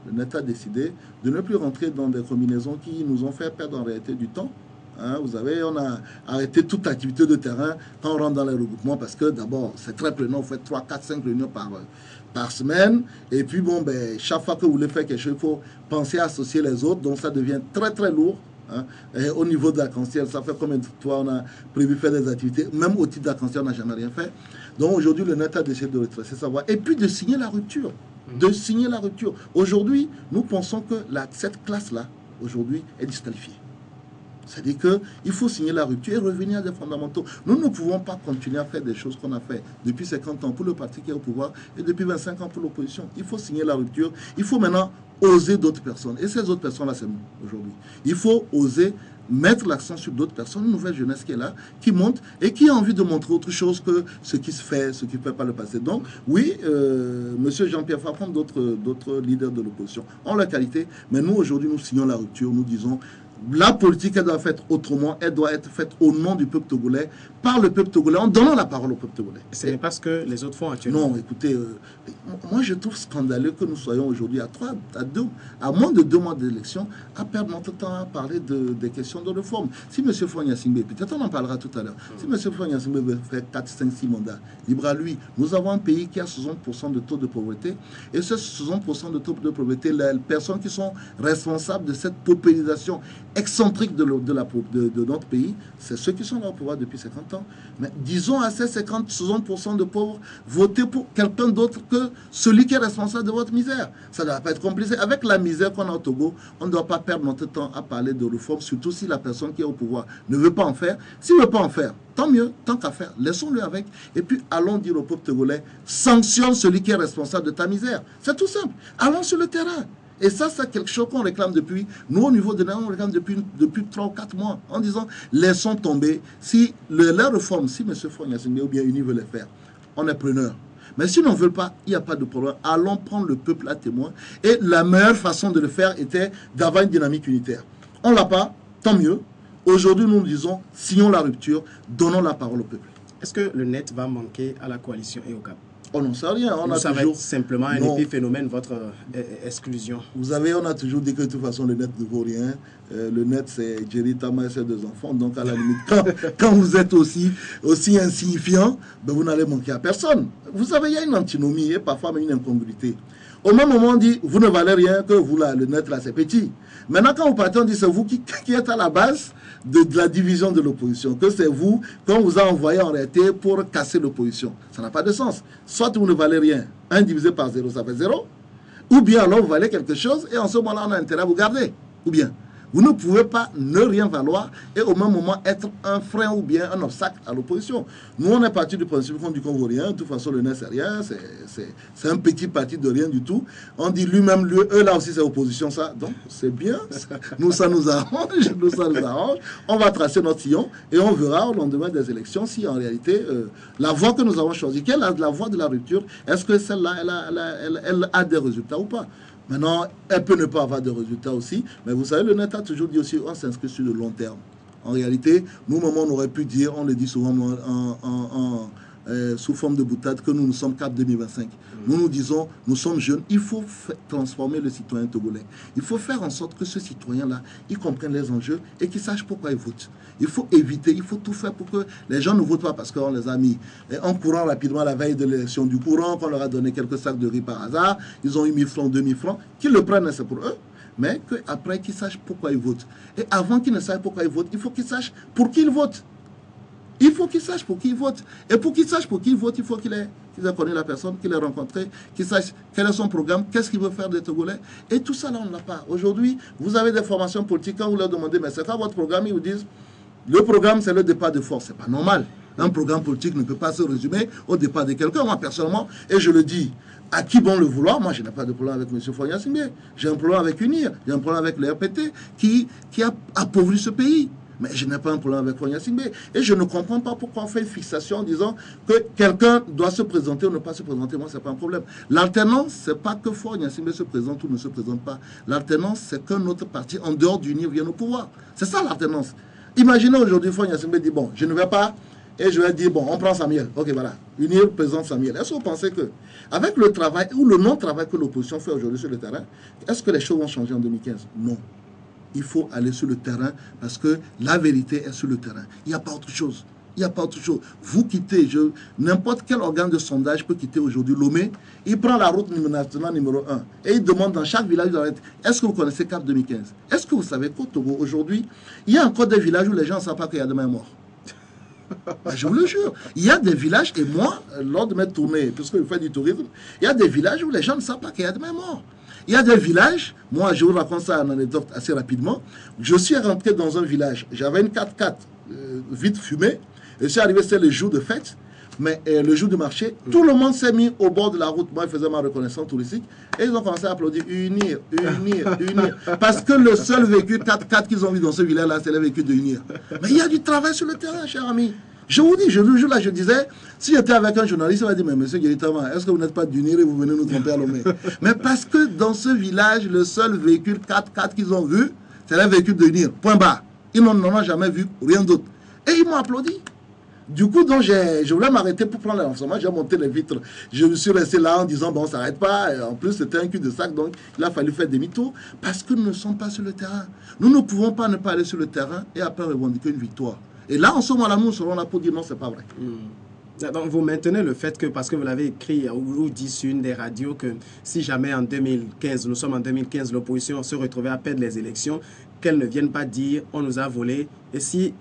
Le net a décidé de ne plus rentrer dans des combinaisons qui nous ont fait perdre en réalité du temps. Hein, vous savez, on a arrêté toute activité de terrain quand on rentre dans les regroupements parce que d'abord, c'est très prenant, on fait 3, 4, 5 réunions par semaine. Et puis, bon, chaque fois que vous voulez faire quelque chose, il faut penser à associer les autres. Donc, ça devient très, très lourd. Hein. Et au niveau de l'arc-en-ciel, ça fait combien de fois on a prévu faire des activités. Même au titre d'arc-en-ciel, on n'a jamais rien fait. Donc, aujourd'hui, le net a décidé de retracer sa voie. Et puis, de signer la rupture. Aujourd'hui, nous pensons que cette classe-là, aujourd'hui, est disqualifiée. C'est-à-dire qu'il faut signer la rupture et revenir à des fondamentaux. Nous ne pouvons pas continuer à faire des choses qu'on a fait depuis 50 ans pour le parti qui est au pouvoir et depuis 25 ans pour l'opposition. Il faut signer la rupture. Il faut maintenant oser d'autres personnes. Et ces autres personnes-là, c'est nous, aujourd'hui. Il faut oser mettre l'accent sur d'autres personnes, une nouvelle jeunesse qui est là, qui monte et qui a envie de montrer autre chose que ce qui se fait, ce qui ne fait pas le passé. Donc, oui, M. Jean-Pierre Farfan, d'autres leaders de l'opposition ont la qualité, mais nous, aujourd'hui, nous signons la rupture, nous disons la politique, elle doit être faite autrement, elle doit être faite au nom du peuple togolais, par le peuple togolais, en donnant la parole au peuple togolais. Ce n'est pas ce que les autres font actuellement. Non, écoutez, moi je trouve scandaleux que nous soyons aujourd'hui à moins de 2 mois d'élection, à perdre notre temps à parler des questions de réforme. Si M. Fogna Singbe, peut-être on en parlera tout à l'heure, si M. Fogna Singbe veut faire 4, 5, 6 mandats, libre à lui. Nous avons un pays qui a 60% de taux de pauvreté, et ce 60% de taux de pauvreté, les personnes qui sont responsables de cette paupérisation excentrique de notre pays, c'est ceux qui sont là au pouvoir depuis 50 ans. Mais disons à ces 60% de pauvres, votez pour quelqu'un d'autre que celui qui est responsable de votre misère. Ça ne doit pas être compliqué. Avec la misère qu'on a au Togo, on ne doit pas perdre notre temps à parler de réforme, surtout si la personne qui est au pouvoir ne veut pas en faire. S'il ne veut pas en faire, tant mieux, tant qu'à faire, laissons-le avec. Et puis allons dire au peuple togolais, sanctionne celui qui est responsable de ta misère. C'est tout simple. Allons sur le terrain. Et ça, c'est quelque chose qu'on réclame depuis, nous au niveau de l'Union, on réclame depuis 3 ou 4 mois, en disant, laissons tomber, si la réforme, si M. Fogna Singbe ou bien Uni veut les faire, on est preneur. Mais si on ne veut pas, il n'y a pas de problème. Allons prendre le peuple à témoin. Et la meilleure façon de le faire était d'avoir une dynamique unitaire. On ne l'a pas, tant mieux. Aujourd'hui, nous disons, signons la rupture, donnons la parole au peuple. Est-ce que le net va manquer à la coalition et au CAP? On n'en sait rien. Ça va être simplement un épiphénomène, votre exclusion. Vous savez, on a toujours dit que de toute façon, le net ne vaut rien. Le net, c'est Jerry Tama et ses 2 enfants. Donc, à la limite, quand vous êtes aussi insignifiant, ben, vous n'allez manquer à personne. Vous savez, il y a une antinomie et parfois même une incongruité. Au même moment, on dit, vous ne valez rien, que vous, là, le net, là, c'est petit. Maintenant, quand vous partez, on dit, c'est vous qui êtes à la base de la division de l'opposition, que c'est vous qu'on vous a envoyé en réalité pour casser l'opposition. Ça n'a pas de sens. Soit vous ne valez rien, 1 divisé par 0, ça fait 0, ou bien alors vous valez quelque chose et en ce moment-là, on a intérêt à vous garder. Ou bien, vous ne pouvez pas ne rien valoir et au même moment être un frein ou bien un obstacle à l'opposition. Nous, on est parti du principe qu'on dit qu'on ne vaut rien. De toute façon, le NES, c'est rien. C'est un petit parti de rien du tout. On dit lui-même, eux, là aussi, c'est opposition, ça. Donc, c'est bien. Nous, ça nous arrange. Nous, ça nous arrange. On va tracer notre sillon et on verra au lendemain des élections si, en réalité, la voie que nous avons choisie, quelle est la voie de la rupture, est-ce que celle-là, elle a des résultats ou pas? Maintenant, elle peut ne pas avoir de résultats aussi, mais vous savez, le net a toujours dit aussi, on s'inscrit sur le long terme. En réalité, nous, on aurait pu dire, on le dit souvent sous forme de boutade, que nous sommes CAP 2025. Nous disons, nous sommes jeunes, il faut transformer le citoyen togolais. Il faut faire en sorte que ce citoyen-là, il comprenne les enjeux et qu'il sache pourquoi il vote. Il faut éviter, il faut tout faire pour que les gens ne votent pas parce qu'on les a mis en courant rapidement à la veille de l'élection du courant, qu'on leur a donné quelques sacs de riz par hasard, ils ont eu 1000 francs, 2000 francs, qu'ils le prennent, c'est pour eux, mais qu'après qu'ils sachent pourquoi ils votent. Et avant qu'ils ne sachent pourquoi ils votent, il faut qu'ils sachent pour qui ils votent. Il faut qu'il sache pour qui il vote. Et pour qu'il sache pour qui il vote, il faut qu'il ait connu la personne, qu'il ait rencontré, qu'il sache quel est son programme, qu'est-ce qu'il veut faire des Togolais. Et tout ça, là, on ne l'a pas. Aujourd'hui, vous avez des formations politiques, quand vous leur demandez, mais c'est quoi votre programme, ils vous disent, le programme, c'est le départ de force. C'est pas normal. Un programme politique ne peut pas se résumer au départ de quelqu'un. Moi, personnellement, et je le dis, à qui bon le vouloir, moi, je n'ai pas de problème avec M. Fogna Singbe. J'ai un problème avec UNIR, j'ai un problème avec le RPT, qui a appauvri ce pays. Mais je n'ai pas un problème avec Fogna Singbe. Et je ne comprends pas pourquoi on fait une fixation en disant que quelqu'un doit se présenter ou ne pas se présenter. Moi, ce n'est pas un problème. L'alternance, ce n'est pas que Fogna Singbe se présente ou ne se présente pas. L'alternance, c'est qu'un autre parti en dehors d'UNIR vienne au pouvoir. C'est ça l'alternance. Imaginez aujourd'hui, Fogna Singbe dit, bon, je ne vais pas, et je vais dire, bon, on prend Samuel. Ok, voilà. UNIR présente Samuel. Est-ce que vous pensez que, avec le travail ou le non-travail que l'opposition fait aujourd'hui sur le terrain, est-ce que les choses vont changer en 2015? Non. Il faut aller sur le terrain parce que la vérité est sur le terrain. Il n'y a pas autre chose. Il n'y a pas autre chose. Vous quittez, n'importe quel organe de sondage peut quitter aujourd'hui Lomé. Il prend la route nationale numéro 1 et il demande dans chaque village, est-ce que vous connaissez CAP 2015? Est-ce que vous savez qu'au Togo, aujourd'hui, il y a encore des villages où les gens ne savent pas qu'il y a demain mort? Je vous le jure. Il y a des villages, et moi, lors de mes tournées, puisque je fais du tourisme, il y a des villages où les gens ne savent pas qu'il y a demain mort. Il y a des villages, moi je vous raconte ça en anecdote assez rapidement. Je suis rentré dans un village, j'avais une 4x4 vite fumée, je suis arrivé, c'est le jour de fête, mais le jour du marché, tout le monde s'est mis au bord de la route. Moi, je faisais ma reconnaissance touristique et ils ont commencé à applaudir, unir. Parce que le seul véhicule 4x4 qu'ils ont vu dans ce village-là, c'est le véhicule de unir. Mais il y a du travail sur le terrain, cher ami. Je vous dis, je disais, si j'étais avec un journaliste, il va dire, mais monsieur Guéritama, est-ce que vous n'êtes pas d'unir et vous venez nous tromper à Lomé? Mais parce que dans ce village, le seul véhicule 4x4 qu'ils ont vu, c'est le véhicule de unir. Point barre. Ils n'en ont jamais vu rien d'autre. Et ils m'ont applaudi. Du coup, donc, je voulais m'arrêter pour prendre les renseignements. J'ai monté les vitres. Je me suis resté là en disant, bon, ça n'arrête pas. Et en plus, c'était un cul-de-sac, donc il a fallu faire demi-tour parce que nous ne sommes pas sur le terrain. Nous ne pouvons pas ne pas aller sur le terrain et après revendiquer une victoire. Et là, en ce moment-là, nous serons là pour dire non, c'est pas vrai. Donc, vous maintenez le fait que, parce que vous l'avez écrit ou dit sur une des radios, que si jamais en 2015, nous sommes en 2015, l'opposition se retrouvait à perdre les élections, qu'elle ne vienne pas dire on nous a volé. Et si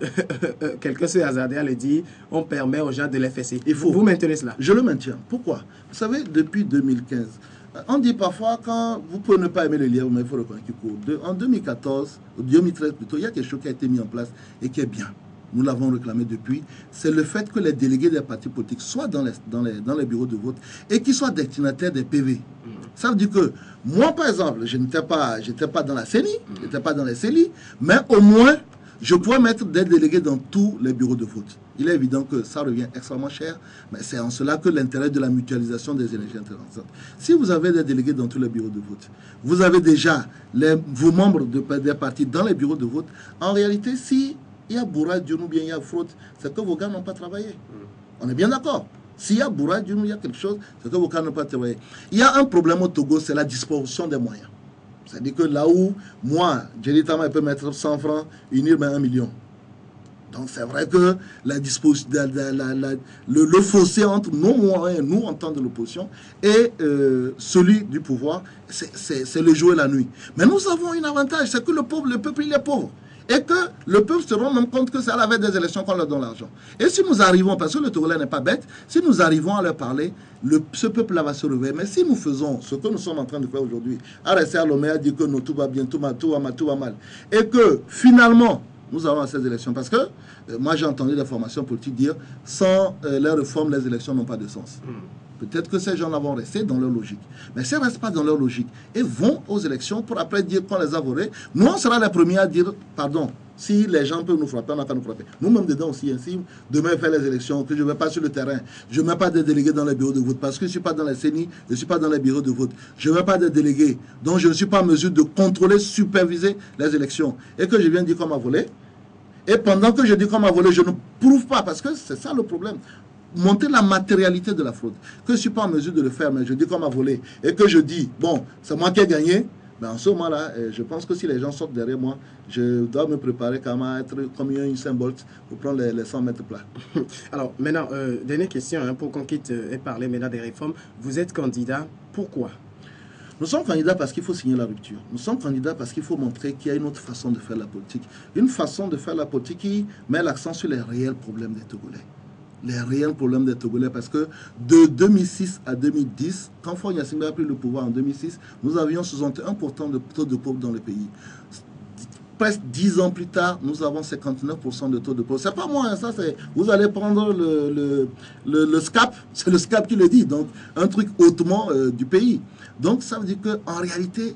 quelqu'un se hasardait à le dire, on permet aux gens de les fesser. Vous maintenez cela? Je le maintiens. Pourquoi? Vous savez, depuis 2015, on dit parfois, quand vous pouvez ne pas aimer le lièvre, mais il faut reconnaître qu'il court. En 2014, ou 2013 plutôt, il y a quelque chose qui a été mis en place et qui est bien. Nous l'avons réclamé depuis, c'est le fait que les délégués des partis politiques soient dans les bureaux de vote et qu'ils soient destinataires des PV. Ça veut dire que moi, par exemple, je n'étais pas dans la CENI, je n'étais pas dans les CELI, mais au moins, je pourrais mettre des délégués dans tous les bureaux de vote. Il est évident que ça revient extrêmement cher, mais c'est en cela que l'intérêt de la mutualisation des énergies intéressantes. Si vous avez des délégués dans tous les bureaux de vote, vous avez déjà vos membres des partis dans les bureaux de vote, en réalité, si il y a bourrage ou bien il y a fraude, c'est que vos gars n'ont pas travaillé. On est bien d'accord. S'il y a bourrage ou il y a quelque chose, c'est que vos gars n'ont pas travaillé. Il y a un problème au Togo, c'est la disposition des moyens. C'est-à-dire que là où, moi, Jerry Tama peut mettre 100 francs, unir 1 million. Donc c'est vrai que la disposition, le fossé entre nos moyens, nous en tant que l'opposition, et celui du pouvoir, c'est le jour et la nuit. Mais nous avons un avantage, c'est que le peuple, il est pauvre. Et que le peuple se rend même compte que c'est à la veille des élections qu'on leur donne l'argent. Et si nous arrivons, parce que le Togolais n'est pas bête, si nous arrivons à leur parler, ce peuple-là va se réveiller. Mais si nous faisons ce que nous sommes en train de faire aujourd'hui, arrêter à Lomé à dire que tout va bien, tout va mal, et que finalement, nous allons à ces élections, parce que moi j'ai entendu des formations politiques dire sans les réformes, les élections n'ont pas de sens. Peut-être que ces gens-là vont rester dans leur logique. Mais s'ils ne restent pas dans leur logique et vont aux élections pour après dire qu'on les a volés, nous, on sera les premiers à dire, pardon, si les gens peuvent nous frapper, on n'a qu'à nous frapper. Nous-mêmes dedans aussi, si demain faire les élections, que je ne vais pas sur le terrain, je ne mets pas des délégués dans les bureaux de vote, parce que je ne suis pas dans la CENI, je ne suis pas dans les bureaux de vote, je ne mets pas des délégués, donc je ne suis pas en mesure de contrôler, superviser les élections, et que je viens dire qu'on m'a volé, et pendant que je dis qu'on m'a volé, je ne prouve pas, parce que c'est ça le problème. Monter la matérialité de la fraude, que je ne suis pas en mesure de le faire, mais je dis qu'on m'a volé, et que je dis, bon, c'est moi qui ai gagné, mais en ce moment-là, je pense que si les gens sortent derrière moi, je dois me préparer quand même à être comme un Usain Bolt pour prendre les 100 mètres plats. Alors, maintenant, dernière question, pour qu'on quitte et parler maintenant des réformes. Vous êtes candidat, pourquoi? Nous sommes candidats parce qu'il faut signer la rupture. Nous sommes candidats parce qu'il faut montrer qu'il y a une autre façon de faire la politique. Une façon de faire la politique qui met l'accent sur les réels problèmes des Togolais. Les réels problèmes des Togolais, parce que de 2006 à 2010, quand Faure Gnassingbé a pris le pouvoir en 2006, nous avions 61% de taux de pauvres dans le pays. Presque 10 ans plus tard, nous avons 59% de taux de pauvres. C'est pas moi, hein, ça c'est... Vous allez prendre le SCAP, c'est le SCAP qui le dit, donc un truc hautement du pays. Donc ça veut dire qu'en réalité,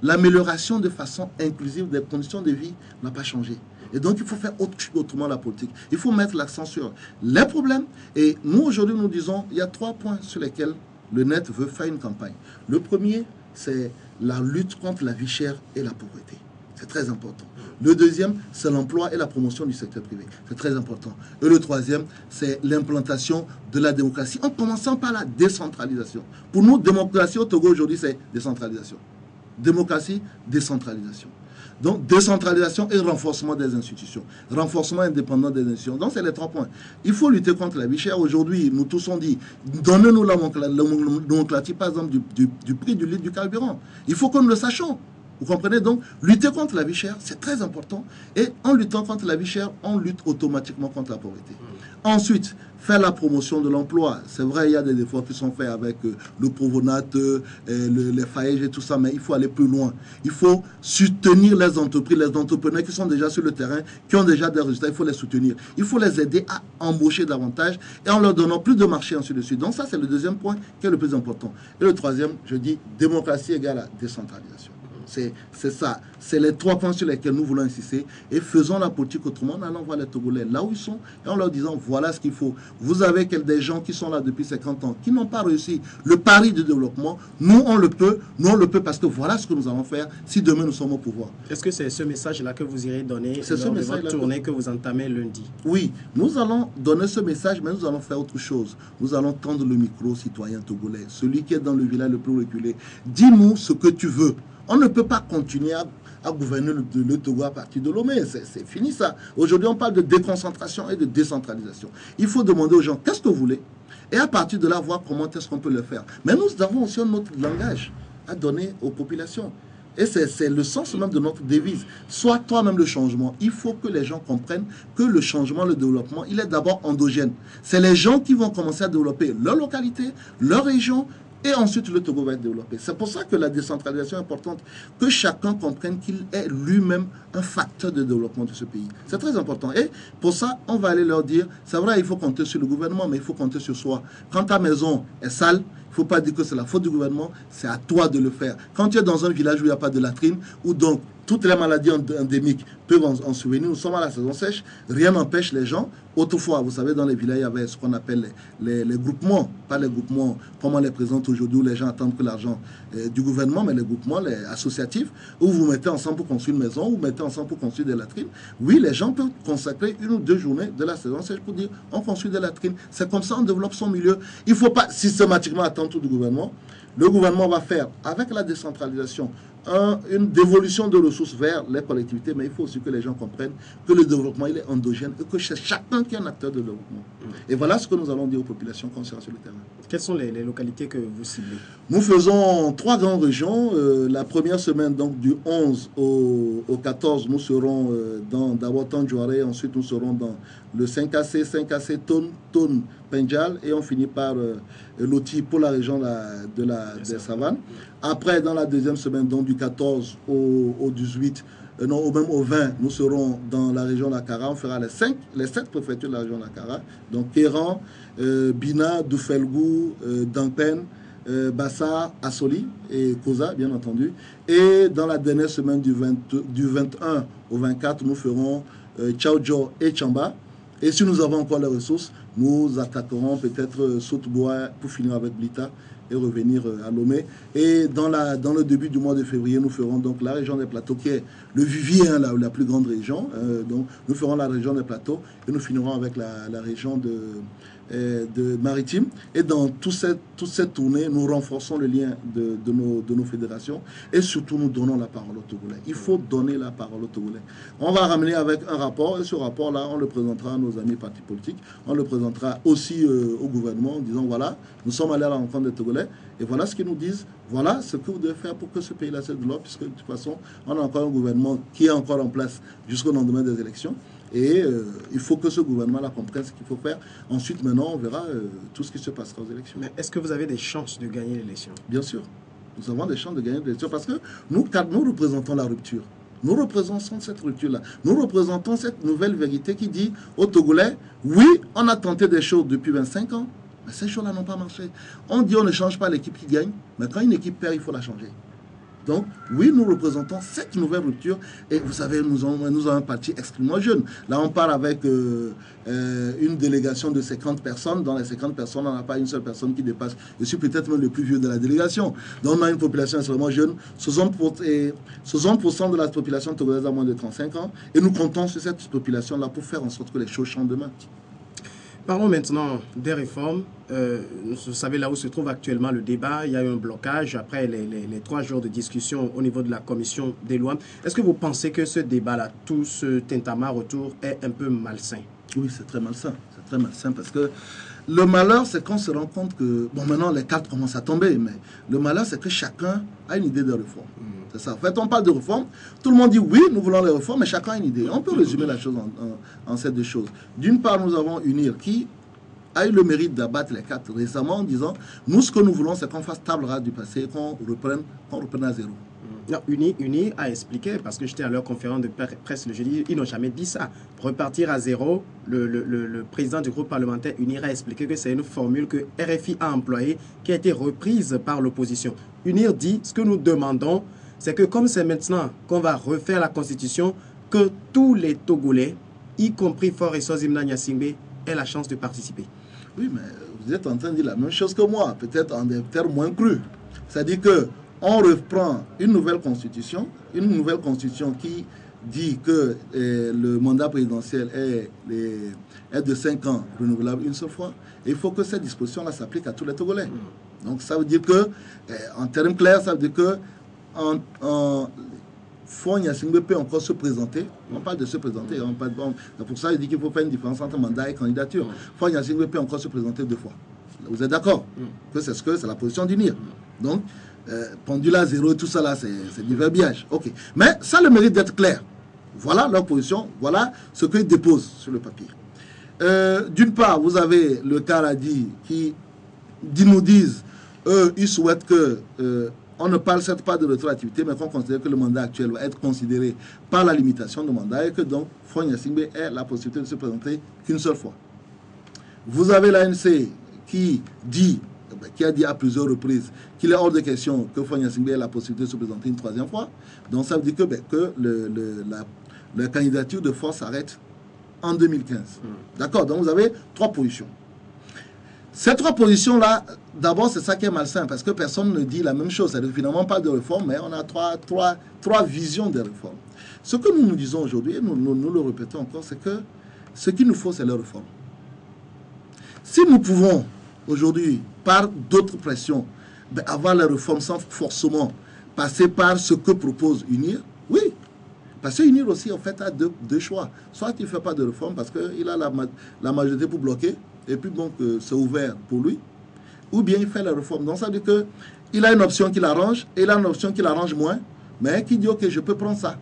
l'amélioration de façon inclusive des conditions de vie n'a pas changé. Et donc, il faut faire autrement la politique. Il faut mettre l'accent sur les problèmes. Et nous, aujourd'hui, nous disons, il y a 3 points sur lesquels le net veut faire une campagne. Le premier, c'est la lutte contre la vie chère et la pauvreté. C'est très important. Le deuxième, c'est l'emploi et la promotion du secteur privé. C'est très important. Et le troisième, c'est l'implantation de la démocratie, en commençant par la décentralisation. Pour nous, démocratie au Togo, aujourd'hui, c'est décentralisation. Démocratie, décentralisation. Donc, décentralisation et renforcement des institutions. Renforcement indépendant des institutions. Donc, c'est les 3 points. Il faut lutter contre la vie chère. Aujourd'hui, nous tous on dit, donnez-nous la nomenclature, par exemple, du prix du litre du carburant. Il faut que nous le sachions. Vous comprenez? Donc, lutter contre la vie chère, c'est très important. Et en luttant contre la vie chère, on lutte automatiquement contre la pauvreté. Ensuite, faire la promotion de l'emploi. C'est vrai, il y a des efforts qui sont faits avec le Provonat, les FAEG et tout ça, mais il faut aller plus loin. Il faut soutenir les entreprises, les entrepreneurs qui sont déjà sur le terrain, qui ont déjà des résultats, il faut les soutenir. Il faut les aider à embaucher davantage et en leur donnant plus de marché, ainsi de suite. Donc ça, c'est le deuxième point qui est le plus important. Et le troisième, je dis, démocratie égale à décentralisation. C'est ça. C'est les trois points sur lesquels nous voulons insister. Et faisons la politique autrement en allant voir les Togolais là où ils sont et en leur disant voilà ce qu'il faut. Vous avez des gens qui sont là depuis 50 ans, qui n'ont pas réussi le pari du développement. Nous, on le peut. Nous, on le peut parce que voilà ce que nous allons faire si demain nous sommes au pouvoir. Est-ce que c'est ce message-là que vous irez donner lors de votre tournée que vous entamez lundi? Oui, nous allons donner ce message, mais nous allons faire autre chose. Nous allons tendre le micro au citoyen togolais, celui qui est dans le village le plus reculé. Dis-nous ce que tu veux. On ne peut pas continuer à gouverner le Togo à partir de Lomé. C'est fini ça. Aujourd'hui, on parle de déconcentration et de décentralisation. Il faut demander aux gens qu'est-ce que vous voulez et à partir de là, voir comment est-ce qu'on peut le faire. Mais nous avons aussi un autre langage à donner aux populations. Et c'est le sens même de notre devise. Sois toi-même le changement. Il faut que les gens comprennent que le changement, le développement, il est d'abord endogène. C'est les gens qui vont commencer à développer leur localité, leur région, et ensuite le Togo va être développé. C'est pour ça que la décentralisation est importante, que chacun comprenne qu'il est lui-même un facteur de développement de ce pays. C'est très important. Et pour ça, on va aller leur dire, c'est vrai, il faut compter sur le gouvernement, mais il faut compter sur soi. Quand ta maison est sale, il ne faut pas dire que c'est la faute du gouvernement, c'est à toi de le faire. Quand tu es dans un village où il n'y a pas de latrine, où donc toutes les maladies endémiques peuvent en survenir, nous sommes à la saison sèche, rien n'empêche les gens. Autrefois, vous savez, dans les villages, il y avait ce qu'on appelle les groupements, pas les groupements comme on les présente aujourd'hui, où les gens attendent que l'argent du gouvernement, mais les groupements les associatifs, où vous mettez ensemble pour construire une maison, ou vous mettez ensemble pour construire des latrines. Oui, les gens peuvent consacrer 1 ou 2 journées de la saison sèche pour dire on construit des latrines. C'est comme ça on développe son milieu. Il ne faut pas systématiquement attendre tout du gouvernement. Le gouvernement va faire, avec la décentralisation, une dévolution de ressources vers les collectivités, mais il faut aussi que les gens comprennent que le développement il est endogène et que c'est chacun qui est un acteur de développement. Et voilà ce que nous allons dire aux populations conscientes sur le terrain. Quelles sont les localités que vous ciblez? Nous faisons 3 grandes régions. La première semaine, donc du 11 au 14, nous serons d'abord Tandjouaré, ensuite nous serons dans le 5AC, Tone, Pendjal, et on finit par Loti pour la région des Savanes. Après, dans la deuxième semaine, donc du 14 au 18, même au 20, nous serons dans la région de la Kara. On fera les 7 préfectures de la région de la Kara. Donc Kéran, Bina, Doufelgou, Dampen, Bassa, Assoli et Koza, bien entendu. Et dans la dernière semaine du 21 au 24, nous ferons Tchaoudjo et Chamba. Et si nous avons encore les ressources, nous attaquerons peut-être Saute-Bois pour finir avec Blita et revenir à Lomé. Et dans le début du mois de février, nous ferons donc la région des plateaux qui est le vivier, la plus grande région. Donc nous ferons la région des plateaux et nous finirons avec la région de Maritime. Et dans toute cette tournée, nous renforçons le lien de nos fédérations et surtout nous donnons la parole aux Togolais. Il faut donner la parole aux Togolais. On va ramener avec un rapport et ce rapport-là, on le présentera à nos amis partis politiques. On le présentera aussi au gouvernement en disant voilà, nous sommes allés à la rencontre des Togolais et voilà ce qu'ils nous disent. Voilà ce que vous devez faire pour que ce pays-là se développe, puisque de toute façon, on a encore un gouvernement qui est encore en place jusqu'au lendemain des élections. Et il faut que ce gouvernement-là comprenne ce qu'il faut faire. Ensuite, maintenant, on verra tout ce qui se passera aux élections. Mais est-ce que vous avez des chances de gagner l'élection? Bien sûr. Nous avons des chances de gagner l'élection parce que nous représentons la rupture. Nous représentons cette rupture-là. Nous représentons cette nouvelle vérité qui dit aux Togolais, oui, on a tenté des choses depuis 25 ans, mais ces choses-là n'ont pas marché. On dit on ne change pas l'équipe qui gagne, mais quand une équipe perd, il faut la changer. Donc, oui, nous représentons cette nouvelle rupture. Et vous savez, nous avons un parti extrêmement jeune. Là, on part avec une délégation de 50 personnes. Dans les 50 personnes, on n'a pas une seule personne qui dépasse. Je suis peut-être même le plus vieux de la délégation. Donc, on a une population extrêmement jeune. 60% de la population togolaise a moins de 35 ans. Et nous comptons sur cette population-là pour faire en sorte que les choses changent demain. Parlons maintenant des réformes. Vous savez là où se trouve actuellement le débat. Il y a eu un blocage après les 3 jours de discussion au niveau de la commission des lois. Est-ce que vous pensez que ce débat-là, tout ce tintamarre autour est un peu malsain? Oui, c'est très malsain. C'est très malsain parce que le malheur, c'est qu'on se rend compte que... Bon, maintenant, les cartes commencent à tomber, mais le malheur, c'est que chacun a une idée de réforme. C'est ça. En fait, on parle de réforme. Tout le monde dit oui, nous voulons les réformes, mais chacun a une idée. On peut résumer la chose en ces deux choses. D'une part, nous avons UNIR qui a eu le mérite d'abattre les cartes récemment en disant nous, ce que nous voulons, c'est qu'on fasse table rase du passé et qu'on reprenne à zéro. Non, UNIR a expliqué, parce que j'étais à leur conférence de presse le jeudi, ils n'ont jamais dit ça. Repartir à zéro, le président du groupe parlementaire UNIR a expliqué que c'est une formule que RFI a employée, qui a été reprise par l'opposition. UNIR dit, ce que nous demandons, c'est que comme c'est maintenant qu'on va refaire la Constitution, que tous les Togolais, y compris Faure et Sozimna Nyasingbe, aient la chance de participer. Oui, mais vous êtes en train de dire la même chose que moi, peut-être en des termes moins crus. C'est-à-dire que on reprend une nouvelle constitution qui dit que le mandat présidentiel est de 5 ans, renouvelable une seule fois. Et il faut que cette disposition-là s'applique à tous les Togolais. Donc ça veut dire que, en termes clairs, ça veut dire que Faure Nyasingbe peut encore se présenter. On parle de se présenter. C'est pour ça que je dis qu'il faut faire une différence entre mandat et candidature. Faure Nyasingbe peut encore se présenter 2 fois. Vous êtes d'accord que c'est la position d'UNIR. Donc, pendule à zéro et tout ça là, c'est du verbiage. Ok. Mais ça a le mérite d'être clair. Voilà leur position, voilà ce qu'ils déposent sur le papier. D'une part, vous avez le Karadi qui nous disent, eux, ils souhaitent que on ne parle certes pas de rétroactivité, mais qu'on considère que le mandat actuel va être considéré par la limitation du mandat et que donc Faure Nyasingbe ait la possibilité de se présenter qu'une seule fois. Vous avez l'ANC qui a dit à plusieurs reprises qu'il est hors de question que Faure Nyasingbe ait la possibilité de se présenter une 3e fois. Donc ça veut dire que la candidature de Faure s'arrête en 2015. D'accord. Donc vous avez 3 positions. Ces 3 positions-là, d'abord, c'est ça qui est malsain, parce que personne ne dit la même chose. C'est finalement pas de réforme, mais on a trois visions des réformes. Ce que nous nous disons aujourd'hui, et nous le répétons encore, c'est que ce qu'il nous faut, c'est les réformes. Si nous pouvons, aujourd'hui, par d'autres pressions, avoir les réformes sans forcément passer par ce que propose UNIR, oui. Parce que UNIR aussi, en fait, a deux choix. Soit il ne fait pas de réforme parce qu'il a la majorité pour bloquer, et puis donc c'est ouvert pour lui, ou bien il fait la réforme. Donc ça veut dire qu'il a une option qui l'arrange, et il a une option qui l'arrange moins, mais qui dit, ok, je peux prendre ça.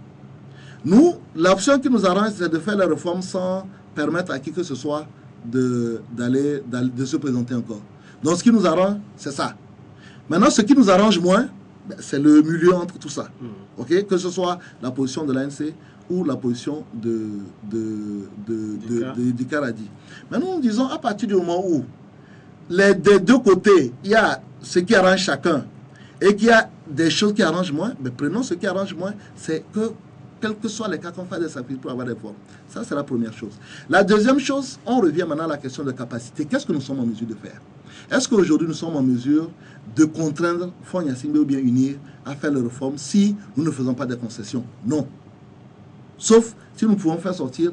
Nous, l'option qui nous arrange, c'est de faire la réforme sans permettre à qui que ce soit de se présenter encore. Donc ce qui nous arrange, c'est ça. Maintenant, ce qui nous arrange moins, c'est le milieu entre tout ça. Okay? Que ce soit la position de l'ANC ou la position du Karadi. Maintenant, nous disons, à partir du moment où des deux côtés, il y a ce qui arrange chacun et qu'il y a des choses qui arrangent moins, mais prenons ce qui arrange moins, c'est que quels que soient les cas qu'on fait des sacrifices pour avoir des formes. Ça, c'est la première chose. La deuxième chose, on revient maintenant à la question de capacité. Qu'est-ce que nous sommes en mesure de faire? Est-ce qu'aujourd'hui, nous sommes en mesure de contraindre Faure Nyasingbe ou bien UNIR à faire les réformes si nous ne faisons pas des concessions? Non. Sauf si nous pouvons faire sortir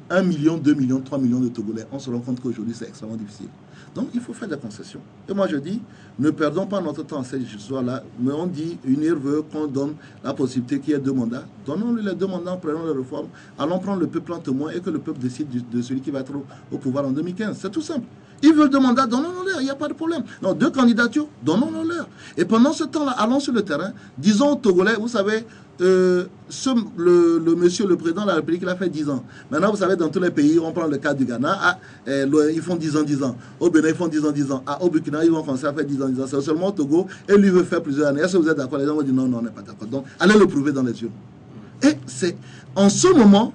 1 million, 2 millions, 3 millions de Togolais. On se rend compte qu'aujourd'hui, c'est extrêmement difficile. Donc, il faut faire des concessions. Et moi, je dis, ne perdons pas notre temps à cette histoire-là. Mais on dit, UNIR veut qu'on donne la possibilité qu'il y ait 2 mandats. Donnons-lui les 2 mandats, prenons les réformes. Allons prendre le peuple en témoin et que le peuple décide de celui qui va être au pouvoir en 2015. C'est tout simple. Ils veulent 2 mandats, donnons-leur, il n'y a pas de problème. Non, 2 candidatures, donnons-leur. Et pendant ce temps-là, allons sur le terrain, disons aux Togolais, vous savez, le monsieur, le président de la République, il a fait 10 ans. Maintenant, vous savez, dans tous les pays, on prend le cas du Ghana, ils font 10 ans. Au Bénin, ils font 10 ans. Au Burkina, ils vont commencer à faire 10 ans. C'est seulement au Togo, et lui veut faire plusieurs années. Est-ce que vous êtes d'accord? Les gens vont dire non, on n'est pas d'accord. Donc, allez le prouver dans les yeux. Et c'est en ce moment,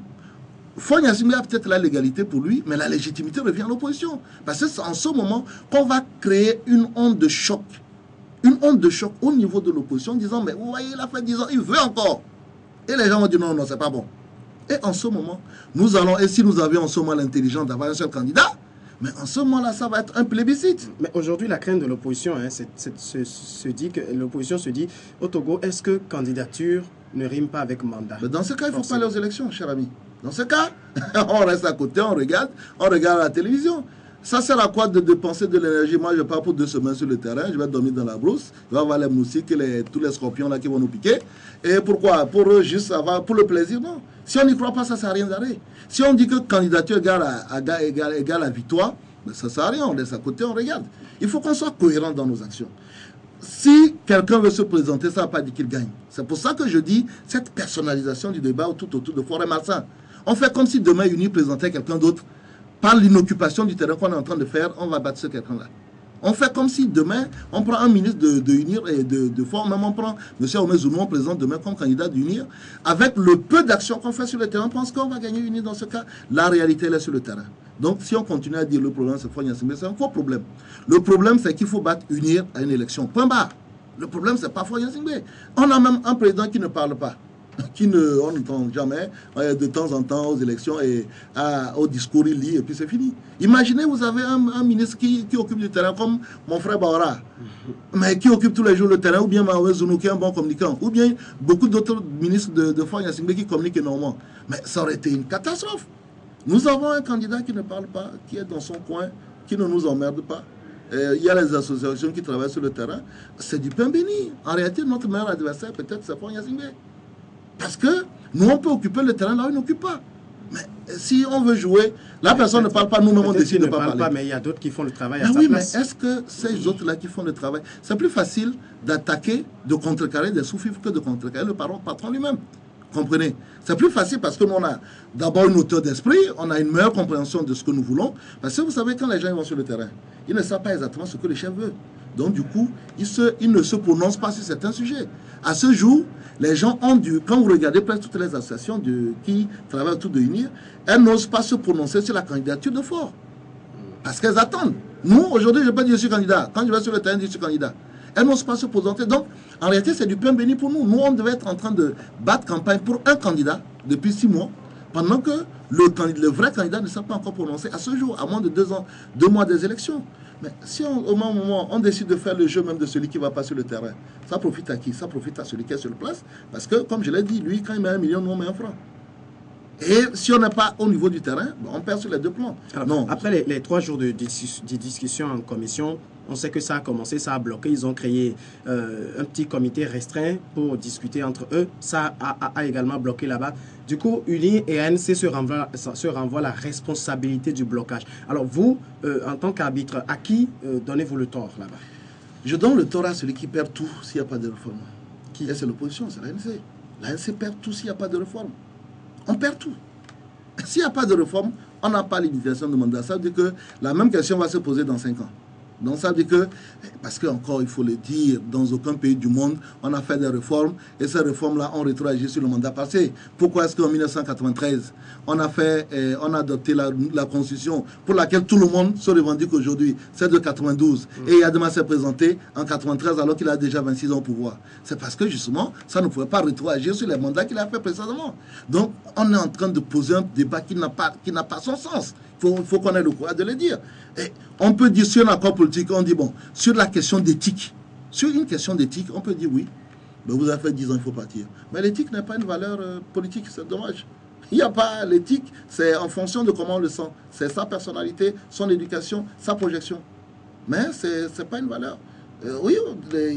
Faure Nyasingbe a peut-être la légalité pour lui, mais la légitimité revient à l'opposition. Parce que c'est en ce moment qu'on va créer une onde de choc. Une onde de choc au niveau de l'opposition, disant, mais vous voyez, il a fait 10 ans, il veut encore. Et les gens vont dire, non, c'est pas bon. Et en ce moment, nous allons, et si nous avions en ce moment l'intelligence d'avoir un seul candidat, mais en ce moment-là, ça va être un plébiscite. Mais aujourd'hui, la crainte de l'opposition, l'opposition se dit, au Togo, est-ce que candidature ne rime pas avec mandat? Mais dans ce cas, il ne faut pas aller aux élections, cher ami. Dans ce cas, on reste à côté, on regarde la télévision. Ça sert à quoi de dépenser de l'énergie? Moi, je pars pour 2 semaines sur le terrain, je vais dormir dans la brousse, je vais avoir les moustiques, tous les scorpions là qui vont nous piquer. Et pourquoi? Pour eux, juste avoir, pour le plaisir? Non. Si on n'y croit pas, ça ne sert à rien d'arrêter. Si on dit que candidature égale à victoire, ben ça ne sert à rien, on laisse à côté, on regarde. Il faut qu'on soit cohérent dans nos actions. Si quelqu'un veut se présenter, ça ne va pas dire qu'il gagne. C'est pour ça que je dis cette personnalisation du débat tout autour de Forêt-Marsan. On fait comme si demain UNIR présentait quelqu'un d'autre. Par l'inoccupation du terrain qu'on est en train de faire, on va battre ce quelqu'un-là. On fait comme si demain, on prend un ministre de UNIR et de Fort, même on prend M. Omezoumou, on présente demain comme candidat d'UNIR. Avec le peu d'actions qu'on fait sur le terrain, on pense qu'on va gagner UNIR dans ce cas. La réalité, elle est sur le terrain. Donc, si on continue à dire le problème, c'est Foy Gnassingbé, c'est un faux problème. Le problème, c'est qu'il faut battre UNIR à une élection. Point barre. Le problème, c'est pas Foy Gnassingbé. On a même un président qui ne parle pas. On n'entend jamais, de temps en temps aux élections et au discours il lit et puis c'est fini. Imaginez, vous avez un ministre qui occupe du terrain comme mon frère Baora, mais qui occupe tous les jours le terrain, ou bien Maoué Zounou qui est un bon communicant, ou bien beaucoup d'autres ministres de Foy Gnassingbé qui communiquent énormément. Mais ça aurait été une catastrophe. Nous avons un candidat qui ne parle pas, qui est dans son coin, qui ne nous emmerde pas. Il y a les associations qui travaillent sur le terrain. C'est du pain béni. En réalité, notre meilleur adversaire, peut-être, c'est Foy Gnassingbé. Parce que nous, on peut occuper le terrain là où il n'occupe pas. Mais si on veut jouer, la personne ne parle pas, nous-mêmes on décide de ne pas parler. Mais il y a d'autres qui font le travail à sa place. Mais est-ce que ces autres-là qui font le travail, c'est plus facile d'attaquer, de contrecarrer des sous-fifres que de contrecarrer le patron lui-même? Comprenez? C'est plus facile parce que nous, on a d'abord une hauteur d'esprit, on a une meilleure compréhension de ce que nous voulons. Parce que vous savez, quand les gens vont sur le terrain, ils ne savent pas exactement ce que le chef veut. Donc, du coup, ils ne se prononcent pas sur certains sujets. À ce jour, les gens ont dû, quand vous regardez presque toutes les associations qui travaillent autour de UNIR, elles n'osent pas se prononcer sur la candidature de Fort. Parce qu'elles attendent. Nous, aujourd'hui, je ne vais pas dire je suis candidat. Quand je vais sur le terrain, je dis je suis candidat. Elles n'osent pas se présenter. Donc, en réalité, c'est du pain béni pour nous. Nous, on devait être en train de battre campagne pour un candidat depuis 6 mois, pendant que le vrai candidat ne s'est pas encore prononcé à ce jour, à moins de 2 mois des élections. Mais si au moment on décide de faire le jeu même de celui qui va pas sur le terrain, ça profite à qui? Ça profite à celui qui est sur place. Parce que, comme je l'ai dit, lui, quand il met 1 million, nous, on met 1 franc. Et si on n'est pas au niveau du terrain, on perd sur les 2 plans. Alors, non. Après les 3 jours de discussion en commission, on sait que ça a commencé, ça a bloqué. Ils ont créé un petit comité restreint pour discuter entre eux. Ça a également bloqué là-bas. Du coup, UNIR et ANC se renvoient la responsabilité du blocage. Alors vous, en tant qu'arbitre, à qui donnez-vous le tort là-bas? Je donne le tort à celui qui perd tout s'il n'y a pas de réforme. Qui? Et c'est l'opposition, c'est l'ANC. L'ANC perd tout s'il n'y a pas de réforme. On perd tout. S'il n'y a pas de réforme, on n'a pas limitation de mandat. Ça veut dire que la même question va se poser dans 5 ans. Donc ça veut dire que, parce qu'encore il faut le dire, dans aucun pays du monde, on a fait des réformes et ces réformes-là ont rétroagi sur le mandat passé. Pourquoi est-ce qu'en 1993, on a adopté la Constitution pour laquelle tout le monde se revendique aujourd'hui, c'est de 92. Et Yadema s'est présenté en 93 alors qu'il a déjà 26 ans au pouvoir. C'est parce que justement, ça ne pouvait pas rétroagir sur les mandats qu'il a fait précédemment. Donc on est en train de poser un débat qui n'a pas son sens. Il faut qu'on ait le courage de le dire. Et on peut dire sur l'accord politique, on dit bon, sur la question d'éthique, sur une question d'éthique, on peut dire oui, mais vous avez fait 10 ans, il faut partir. Mais l'éthique n'est pas une valeur politique, c'est dommage. Il n'y a pas l'éthique, c'est en fonction de comment on le sent. C'est sa personnalité, son éducation, sa projection. Mais ce n'est pas une valeur. Oui,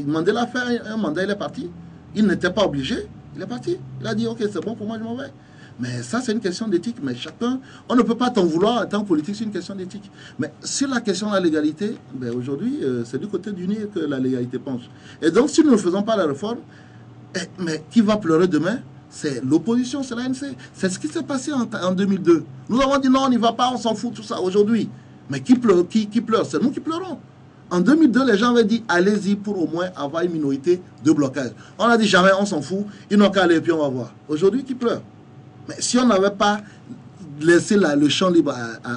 Mandela a fait un mandat, il est parti. Il n'était pas obligé, il est parti. Il a dit ok, c'est bon pour moi, je m'en vais. Mais ça, c'est une question d'éthique. Mais chacun, on ne peut pas t'en vouloir en tant que politique, c'est une question d'éthique. Mais sur la question de la légalité, ben aujourd'hui, c'est du côté d'UNIR que la légalité penche. Et donc, si nous ne faisons pas la réforme, mais qui va pleurer demain? C'est l'opposition, c'est l'ANC. C'est ce qui s'est passé en 2002. Nous avons dit non, on n'y va pas, on s'en fout, tout ça. Aujourd'hui, mais qui pleure? C'est nous qui pleurons. En 2002, les gens avaient dit allez-y pour au moins avoir une minorité de blocage. On a dit jamais, on s'en fout, ils n'ont qu'à aller et puis on va voir. Aujourd'hui, qui pleure? Mais si on n'avait pas laissé le champ libre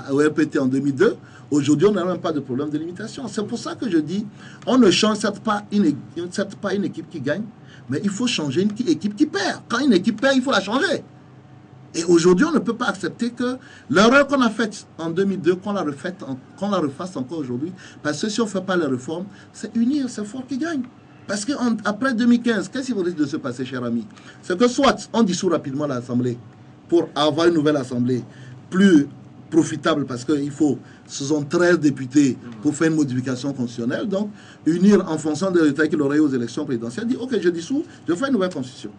au RPT en 2002, aujourd'hui, on n'a même pas de problème de limitation. C'est pour ça que je dis, on ne change certes pas une équipe qui gagne, mais il faut changer une équipe qui perd. Quand une équipe perd, il faut la changer. Et aujourd'hui, on ne peut pas accepter que l'erreur qu'on a faite en 2002, qu'on la refasse encore aujourd'hui, parce que si on ne fait pas les réformes, c'est UNIR, c'est Fort qui gagne. Parce qu'après 2015, qu'est-ce qui risque de se passer, cher ami? C'est que soit on dissout rapidement l'Assemblée pour avoir une nouvelle Assemblée plus profitable parce qu'il faut 13 députés pour faire une modification constitutionnelle. Donc, unir en fonction des résultats qu'il aurait eu aux élections présidentielles, dire ok, je dissous, je fais une nouvelle constitution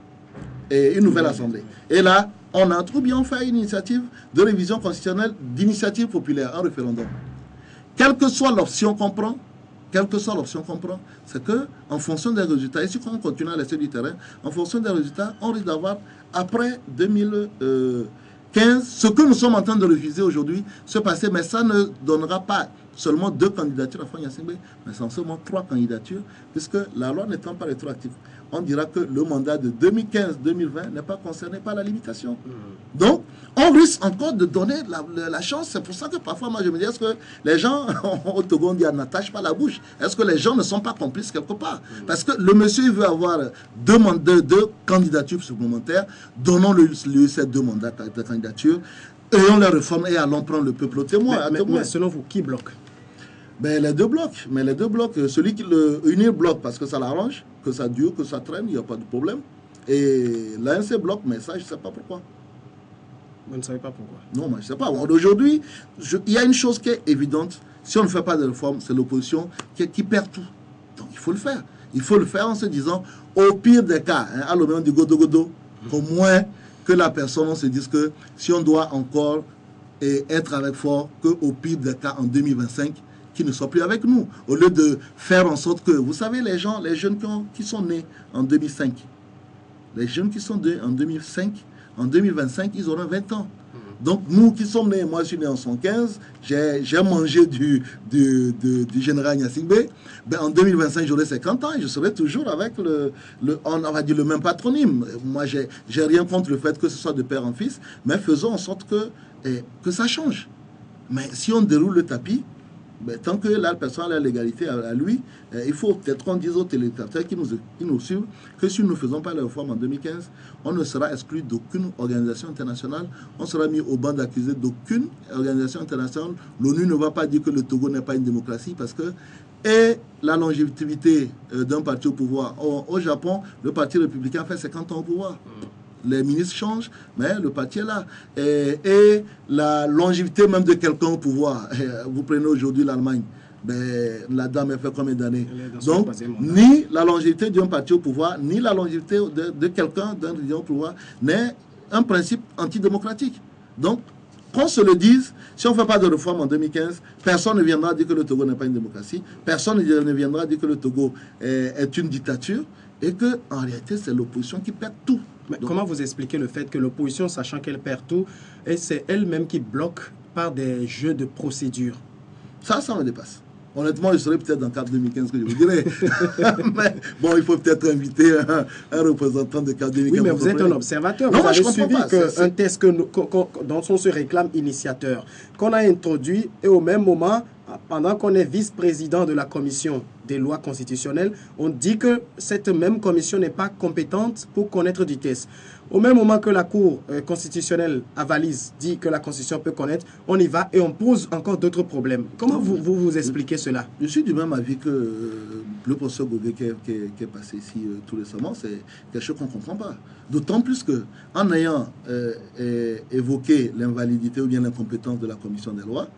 et une nouvelle assemblée. Et là, on a trop bien fait une initiative de révision constitutionnelle d'initiative populaire, un référendum. Quelle que soit l'option qu'on prend, c'est que en fonction des résultats, et si on continue à laisser du terrain, en fonction des résultats, on risque d'avoir, après 2015, ce que nous sommes en train de refuser aujourd'hui, se passer, mais ça ne donnera pas seulement 2 candidatures à Fanya Singbe, mais seulement 3 candidatures, puisque la loi n'étant pas rétroactive. On dira que le mandat de 2015-2020 n'est pas concerné par la limitation. Donc, on risque encore de donner la chance. C'est pour ça que parfois, moi, je me dis, est-ce que les gens, au Togo, on dit, n'attache pas la bouche. Est-ce que les gens ne sont pas complices quelque part? Parce que le monsieur, il veut avoir 2 candidatures supplémentaires. Donnons-lui ces 2 mandats de candidature. Ayons les réformes et allons prendre le peuple au témoin. Mais selon vous, qui bloque? Ben, les deux blocs. Mais les 2 blocs, celui qui le unir bloque parce que ça l'arrange, que ça dure, que ça traîne, il n'y a pas de problème. Et l'ANC bloque, mais ça, je ne sais pas pourquoi. Vous ne savez pas pourquoi? Non, moi, je ne sais pas. Aujourd'hui, il y a une chose qui est évidente. Si on ne fait pas de réforme, c'est l'opposition qui perd tout. Donc, il faut le faire. Il faut le faire en se disant, au pire des cas, hein, à l'ombre du godo-godo, au moins que la personne, on se dise que si on doit encore être avec fort, qu'au pire des cas, en 2025, qui ne soit plus avec nous, au lieu de faire en sorte que, vous savez, les jeunes qui sont nés en 2005, les jeunes qui sont nés en 2005, en 2025, ils auront 20 ans. Donc, nous qui sommes nés, moi je suis né en 115, j'ai mangé du général Gnassingbé, ben, en 2025, j'aurai 50 ans et je serai toujours avec on va dire le même patronyme. Moi, j'ai rien contre le fait que ce soit de père en fils, mais faisons en sorte que ça change. Mais si on déroule le tapis, ben, tant que la personne a la légalité à lui, il faut peut-être qu'on dise aux téléspectateurs qui nous suivent que si nous ne faisons pas la réforme en 2015, on ne sera exclu d'aucune organisation internationale, on sera mis au banc d'accusés d'aucune organisation internationale. L'ONU ne va pas dire que le Togo n'est pas une démocratie parce que la longévité d'un parti au pouvoir. Au Japon, le parti républicain fait 50 ans au pouvoir. Les ministres changent, mais le parti est là. Et la longévité même de quelqu'un au pouvoir, vous prenez aujourd'hui l'Allemagne, ben, la dame a fait combien d'années? Donc, ni la longévité d'un parti au pouvoir, ni la longévité de quelqu'un d'un région au pouvoir n'est un principe antidémocratique. Donc, qu'on se le dise, si on ne fait pas de réforme en 2015, personne ne viendra dire que le Togo n'est pas une démocratie, personne ne viendra dire que le Togo est une dictature, et qu'en réalité, c'est l'opposition qui perd tout. Mais comment vous expliquez le fait que l'opposition, sachant qu'elle perd tout, et c'est elle-même qui bloque par des jeux de procédure? Ça me dépasse. Honnêtement, je serais peut-être dans le CAP 2015 que je vous dirais. Mais bon, il faut peut-être inviter un représentant de CAP 2015. Oui, mais vous êtes un observateur. Non, vous avez suivi un test dont on se réclame initiateur, qu'on a introduit, et au même moment, pendant qu'on est vice-président de la commission des lois constitutionnelles, on dit que cette même commission n'est pas compétente pour connaître du test. Au même moment que la Cour constitutionnelle avalise, dit que la Constitution peut connaître, on y va et on pose encore d'autres problèmes. Comment vous expliquez cela? Je suis du même avis que le professeur Gougué qui est passé ici tout récemment. C'est quelque chose qu'on ne comprend pas. D'autant plus qu'en ayant évoqué l'invalidité ou bien l'incompétence de la commission des lois,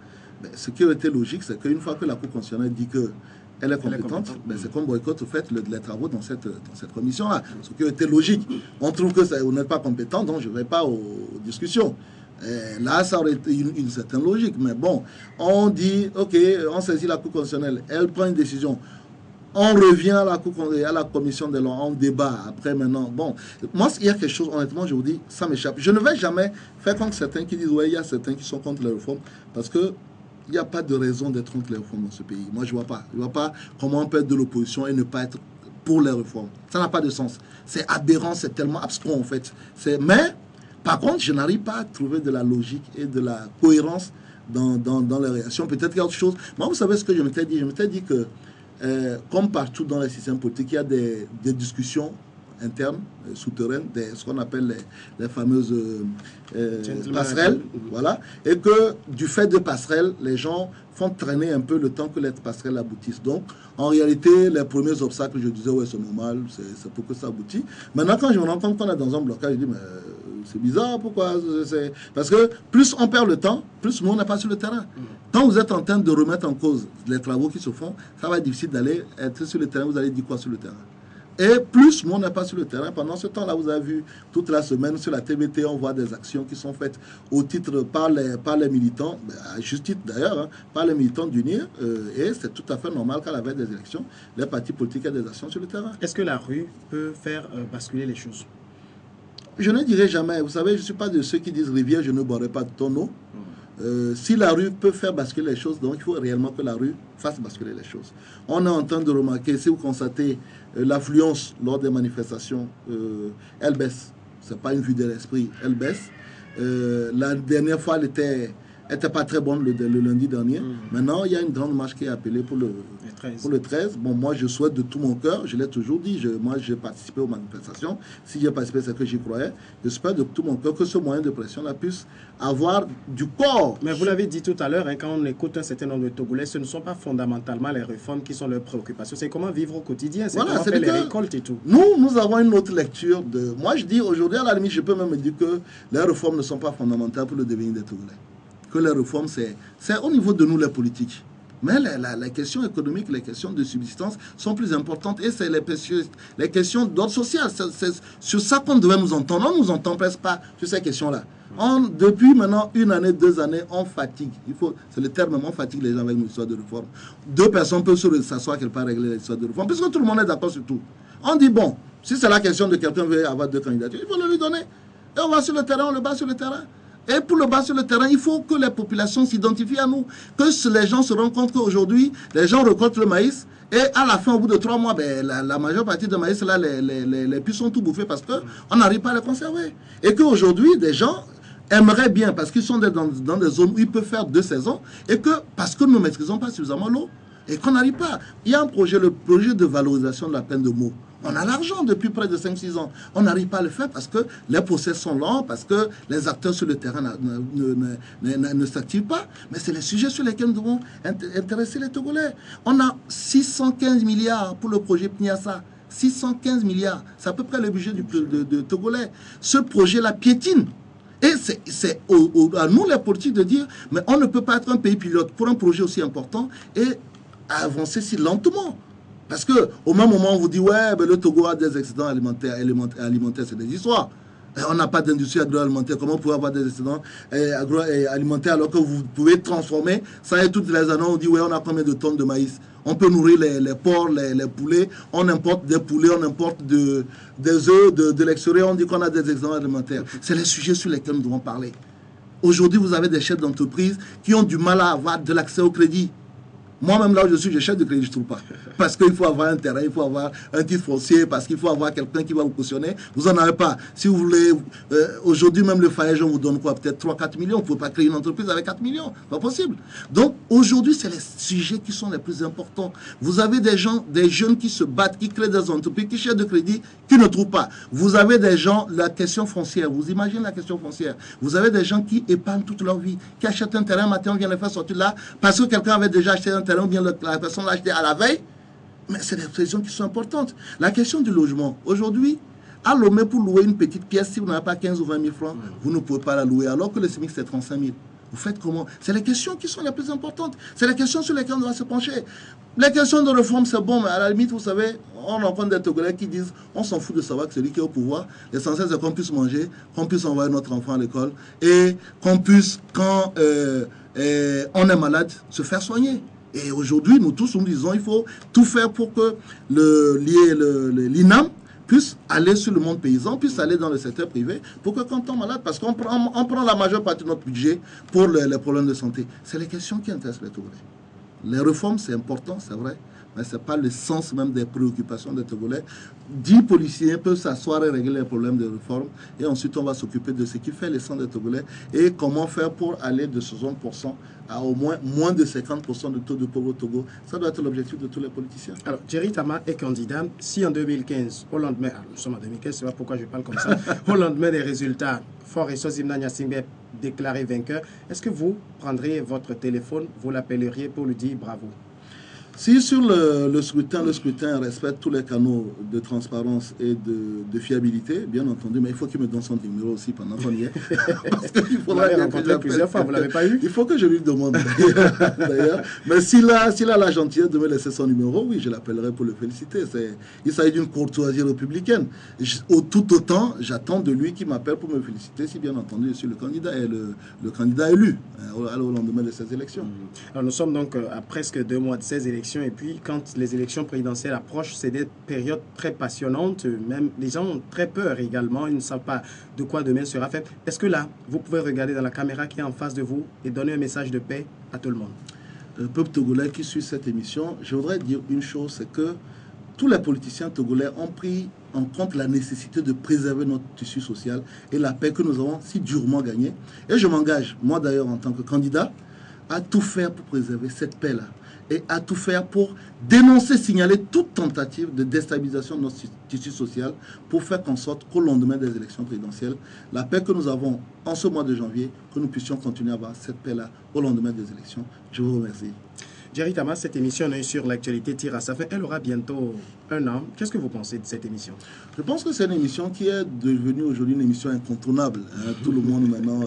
ben, ce qui aurait été logique, c'est qu'une fois que la Cour constitutionnelle dit qu'elle est compétente, ben, c'est qu'on boycotte au fait les travaux dans cette commission-là. Ce qui aurait été logique. On trouve que vous n'êtes pas compétent, donc je ne vais pas aux discussions. Là, ça aurait été une certaine logique. Mais bon, on dit, ok, on saisit la Cour constitutionnelle, elle prend une décision. On revient à la commission des lois, on débat. Après, maintenant, bon, moi, il y a quelque chose, honnêtement, je vous dis, ça m'échappe. Je ne vais jamais faire contre certains qui disent, ouais, il y a certains qui sont contre les réformes, parce que il n'y a pas de raison d'être contre les réformes dans ce pays. Moi, je ne vois pas. Je ne vois pas comment on peut être de l'opposition et ne pas être pour les réformes. Ça n'a pas de sens. C'est aberrant, c'est tellement abscon, en fait. Mais, par contre, je n'arrive pas à trouver de la logique et de la cohérence dans les réactions. Peut-être qu'il y a autre chose. Moi, vous savez ce que je m'étais dit? Je m'étais dit que, comme partout dans les systèmes politiques, il y a des discussions internes, souterraines, ce qu'on appelle les fameuses passerelles, voilà, et que du fait de passerelles, les gens font traîner un peu le temps que les passerelles aboutissent. Donc, en réalité, les premiers obstacles, je disais, ouais, c'est normal, c'est pour que ça aboutisse. Maintenant, quand je me rends compte qu'on est dans un blocage, je dis, mais C'est bizarre, pourquoi? Parce que plus on perd le temps, plus nous on n'est pas sur le terrain. Quand vous êtes en train de remettre en cause les travaux qui se font, ça va être difficile d'aller être sur le terrain. Vous allez dire quoi sur le terrain? Et plus nous on n'est pas sur le terrain, pendant ce temps-là, vous avez vu toute la semaine sur la TVT, on voit des actions qui sont faites au titre par les militants, à juste titre d'ailleurs, hein, par les militants d'UNIR, et c'est tout à fait normal qu'à la veille des élections, les partis politiques aient des actions sur le terrain. Est-ce que la rue peut faire basculer les choses? Je ne dirai jamais. Vous savez, je ne suis pas de ceux qui disent rivière, je ne boirai pas de ton eau. Si la rue peut faire basculer les choses, donc il faut réellement que la rue fasse basculer les choses. On est en train de remarquer, si vous constatez l'affluence lors des manifestations, elle baisse. Ce n'est pas une vue de l'esprit, elle baisse. La dernière fois, elle n'était pas très bonne le lundi dernier. Maintenant, il y a une grande marche qui est appelée pour le 13. Bon, moi, je souhaite de tout mon cœur, je l'ai toujours dit, moi, j'ai participé aux manifestations. Si j'ai participé, c'est que j'y croyais. J'espère de tout mon cœur que ce moyen de pression-là puisse avoir du corps. Mais vous l'avez dit tout à l'heure, hein, quand on écoute un certain nombre de Togolais, ce ne sont pas fondamentalement les réformes qui sont leurs préoccupations. C'est comment vivre au quotidien, c'est comment faire les récoltes et tout. Nous avons une autre lecture de... Moi, je dis aujourd'hui, à la limite, je peux même dire que les réformes ne sont pas fondamentales pour le devenir des Togolais. Que les réformes, c'est au niveau de nous, les politiques. Mais les questions économiques, les questions de subsistance sont plus importantes. Et c'est les questions d'ordre social. C'est sur ça qu'on devait nous entendre. On ne nous entend presque pas sur ces questions-là. Depuis maintenant 1 année, 2 années, on fatigue. C'est le terme, on fatigue les gens avec une histoire de réforme. 2 personnes peuvent s'asseoir quelque part régler l'histoire de réforme. Puisque tout le monde est d'accord sur tout. On dit, bon, si c'est la question de quelqu'un veut avoir 2 candidatures, il faut le lui donner. Et on va sur le terrain, on le bat sur le terrain. Et pour le bas sur le terrain, il faut que les populations s'identifient à nous. Que les gens se rendent compte qu'aujourd'hui, les gens récoltent le maïs. Et à la fin, au bout de 3 mois, ben, la majeure partie de maïs, là, les puces sont tout bouffées parce qu'on n'arrive pas à les conserver. Et qu'aujourd'hui, des gens aimeraient bien, parce qu'ils sont dans des zones où ils peuvent faire 2 saisons, et que parce que nous ne maîtrisons pas suffisamment l'eau, et qu'on n'arrive pas. Il y a un projet, le projet de valorisation de la peine de mort. On a l'argent depuis près de 5-6 ans. On n'arrive pas à le faire parce que les procès sont lents, parce que les acteurs sur le terrain ne s'activent pas. Mais c'est les sujets sur lesquels nous devons intéresser les Togolais. On a 615 milliards pour le projet PNIASA. 615 milliards. C'est à peu près le budget de Togolais. Ce projet-là piétine. Et c'est à nous, les politiques, de dire, mais on ne peut pas être un pays pilote pour un projet aussi important et avancer si lentement. Parce qu'au même moment, on vous dit, ouais, ben le Togo a des excédents alimentaires, c'est des histoires. Et on n'a pas d'industrie agroalimentaire. Comment vous pouvez avoir des excédents agroalimentaires alors que vous pouvez transformer ça? Et toutes les années, on dit, ouais, on a combien de tonnes de maïs? On peut nourrir les porcs, les poulets. On importe des poulets, on importe des œufs de l'extérieur. On dit qu'on a des excédents alimentaires. C'est les sujets sur lesquels nous devons parler. Aujourd'hui, vous avez des chefs d'entreprise qui ont du mal à avoir de l'accès au crédit. Moi-même, là où je suis, je chef de crédit, je ne trouve pas. Parce qu'il faut avoir un terrain, il faut avoir un titre foncier, parce qu'il faut avoir quelqu'un qui va vous cautionner. Vous n'en avez pas. Si vous voulez, aujourd'hui, même le Faège, on vous donne quoi? Peut-être 3-4 millions. Vous ne pouvez pas créer une entreprise avec 4 millions. Pas possible. Donc, aujourd'hui, c'est les sujets qui sont les plus importants. Vous avez des gens, des jeunes qui se battent, qui créent des entreprises, qui cherchent de crédit, qui ne trouvent pas. Vous avez des gens, la question foncière. Vous imaginez la question foncière. Vous avez des gens qui épargnent toute leur vie, qui achètent un terrain, matin, on vient les faire sortir là, parce que quelqu'un avait déjà acheté un terrain, ou bien la personne l'a acheté à la veille. Mais c'est des questions qui sont importantes. La question du logement. Aujourd'hui, à Lomé, pour louer une petite pièce, si vous n'avez pas 15 ou 20 000 francs, vous ne pouvez pas la louer, alors que le SMIC, c'est 35 000. Vous faites comment? C'est les questions qui sont les plus importantes. C'est les questions sur lesquelles on doit se pencher. Les questions de réforme, c'est bon, mais à la limite, vous savez, on rencontre des Togolais qui disent on s'en fout de savoir que celui qui est au pouvoir, l'essentiel, c'est qu'on puisse manger, qu'on puisse envoyer notre enfant à l'école et qu'on puisse, quand on est malade, se faire soigner. Et aujourd'hui, nous tous, nous disons il faut tout faire pour que l'INAM puisse aller sur le monde paysan, puisse aller dans le secteur privé, pour que quand on tombe malade, parce qu'on prend la majeure partie de notre budget pour les problèmes de santé. C'est les questions qui intéressent les Togolais. Les réformes, c'est important, c'est vrai, mais ce n'est pas le sens même des préoccupations des Togolais. 10 policiers peuvent s'asseoir et régler les problèmes de réforme, et ensuite on va s'occuper de ce qui fait l'essence des Togolais, et comment faire pour aller de 60% à au moins de 50% de taux de pauvreté au Togo. Ça doit être l'objectif de tous les politiciens. Alors, Jerry Tama est candidat. Si en 2015, au lendemain, nous sommes en 2015, c'est pas pourquoi je parle comme ça, au lendemain des résultats, Fort et Sozimna Nyasingbe déclaré vainqueur, est-ce que vous prendriez votre téléphone, vous l'appelleriez pour lui dire bravo? Si sur le scrutin respecte tous les canaux de transparence et de fiabilité, bien entendu, mais il faut qu'il me donne son numéro aussi pendant qu'on y est. Parce qu'il faudra bien rencontré plusieurs fois, vous ne l'avez pas eu? Il faut que je lui demande d'ailleurs. Mais s'il a la gentillesse de me laisser son numéro, oui, je l'appellerai pour le féliciter. Il s'agit d'une courtoisie républicaine. Tout autant, j'attends de lui qu'il m'appelle pour me féliciter si bien entendu je suis le candidat et le candidat élu au lendemain de ces élections. Alors, nous sommes donc à presque 2 mois de ces élections. Et puis, quand les élections présidentielles approchent, c'est des périodes très passionnantes. Même les gens ont très peur également. Ils ne savent pas de quoi demain sera fait. Est-ce que là, vous pouvez regarder dans la caméra qui est en face de vous et donner un message de paix à tout le monde? Le peuple togolais qui suit cette émission, je voudrais dire une chose, c'est que tous les politiciens togolais ont pris en compte la nécessité de préserver notre tissu social et la paix que nous avons si durement gagnée. Et je m'engage, moi d'ailleurs en tant que candidat, à tout faire pour préserver cette paix-là. Et à tout faire pour dénoncer, signaler toute tentative de déstabilisation de notre tissu social pour faire en sorte qu'au lendemain des élections présidentielles, la paix que nous avons en ce mois de janvier, que nous puissions continuer à avoir cette paix-là au lendemain des élections. Je vous remercie. Jerry Tama, cette émission sur l'actualité tire à sa fin. Elle aura bientôt 1 an. Qu'est-ce que vous pensez de cette émission? Je pense que c'est une émission qui est devenue aujourd'hui une émission incontournable. Tout le monde maintenant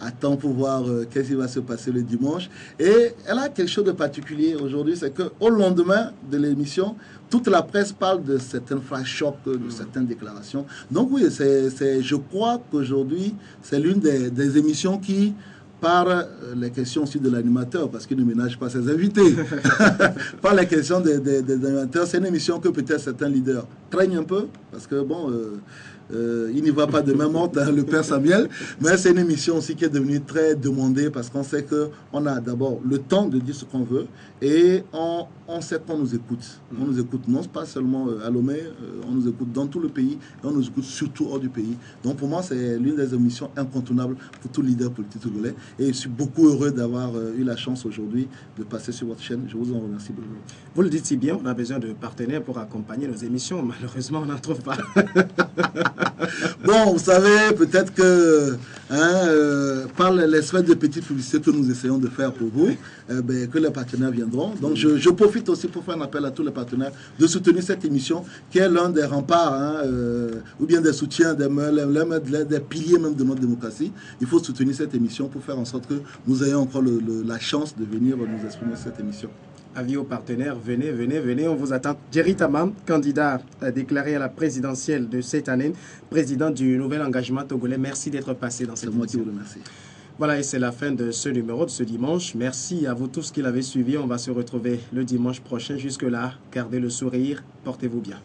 attend pour voir qu'est-ce qui va se passer le dimanche. Et elle a quelque chose de particulier aujourd'hui, c'est qu'au lendemain de l'émission, toute la presse parle de certains flash chocs, de certaines déclarations. Donc oui, je crois qu'aujourd'hui, c'est l'une des émissions qui, par les questions aussi de l'animateur, parce qu'il ne ménage pas ses invités, par les questions des animateurs, c'est une émission que peut-être certains leaders craignent un peu, parce que bon, il n'y va pas de même ordre, hein, le père Samuel, mais c'est une émission aussi qui est devenue très demandée, parce qu'on sait qu'on a d'abord le temps de dire ce qu'on veut, et on sait qu'on nous écoute. On nous écoute non pas seulement à Lomé, on nous écoute dans tout le pays, et on nous écoute surtout hors du pays. Donc pour moi, c'est l'une des émissions incontournables pour tout leader politique togolais. Et je suis beaucoup heureux d'avoir eu la chance aujourd'hui de passer sur votre chaîne. Je vous en remercie beaucoup. Vous le dites si bien, on a besoin de partenaires pour accompagner nos émissions. Malheureusement, on n'en trouve pas. Bon, vous savez, peut-être que par l'espèce de petites publicités que nous essayons de faire pour vous, que les partenaires viendront. Donc je profite aussi pour faire un appel à tous les partenaires de soutenir cette émission qui est l'un des remparts ou bien des soutiens, des piliers même de notre démocratie. Il faut soutenir cette émission pour faire en sorte que nous ayons encore la chance de venir nous exprimer cette émission. Avis aux partenaires, venez, on vous attend. Jerry Tama, candidat déclaré à la présidentielle de cette année, président du Nouvel Engagement Togolais. Merci d'être passé dans cette émission. C'est moi qui vous remercie. Voilà, et c'est la fin de ce numéro de ce dimanche. Merci à vous tous qui l'avez suivi. On va se retrouver le dimanche prochain. Jusque-là, gardez le sourire, portez-vous bien.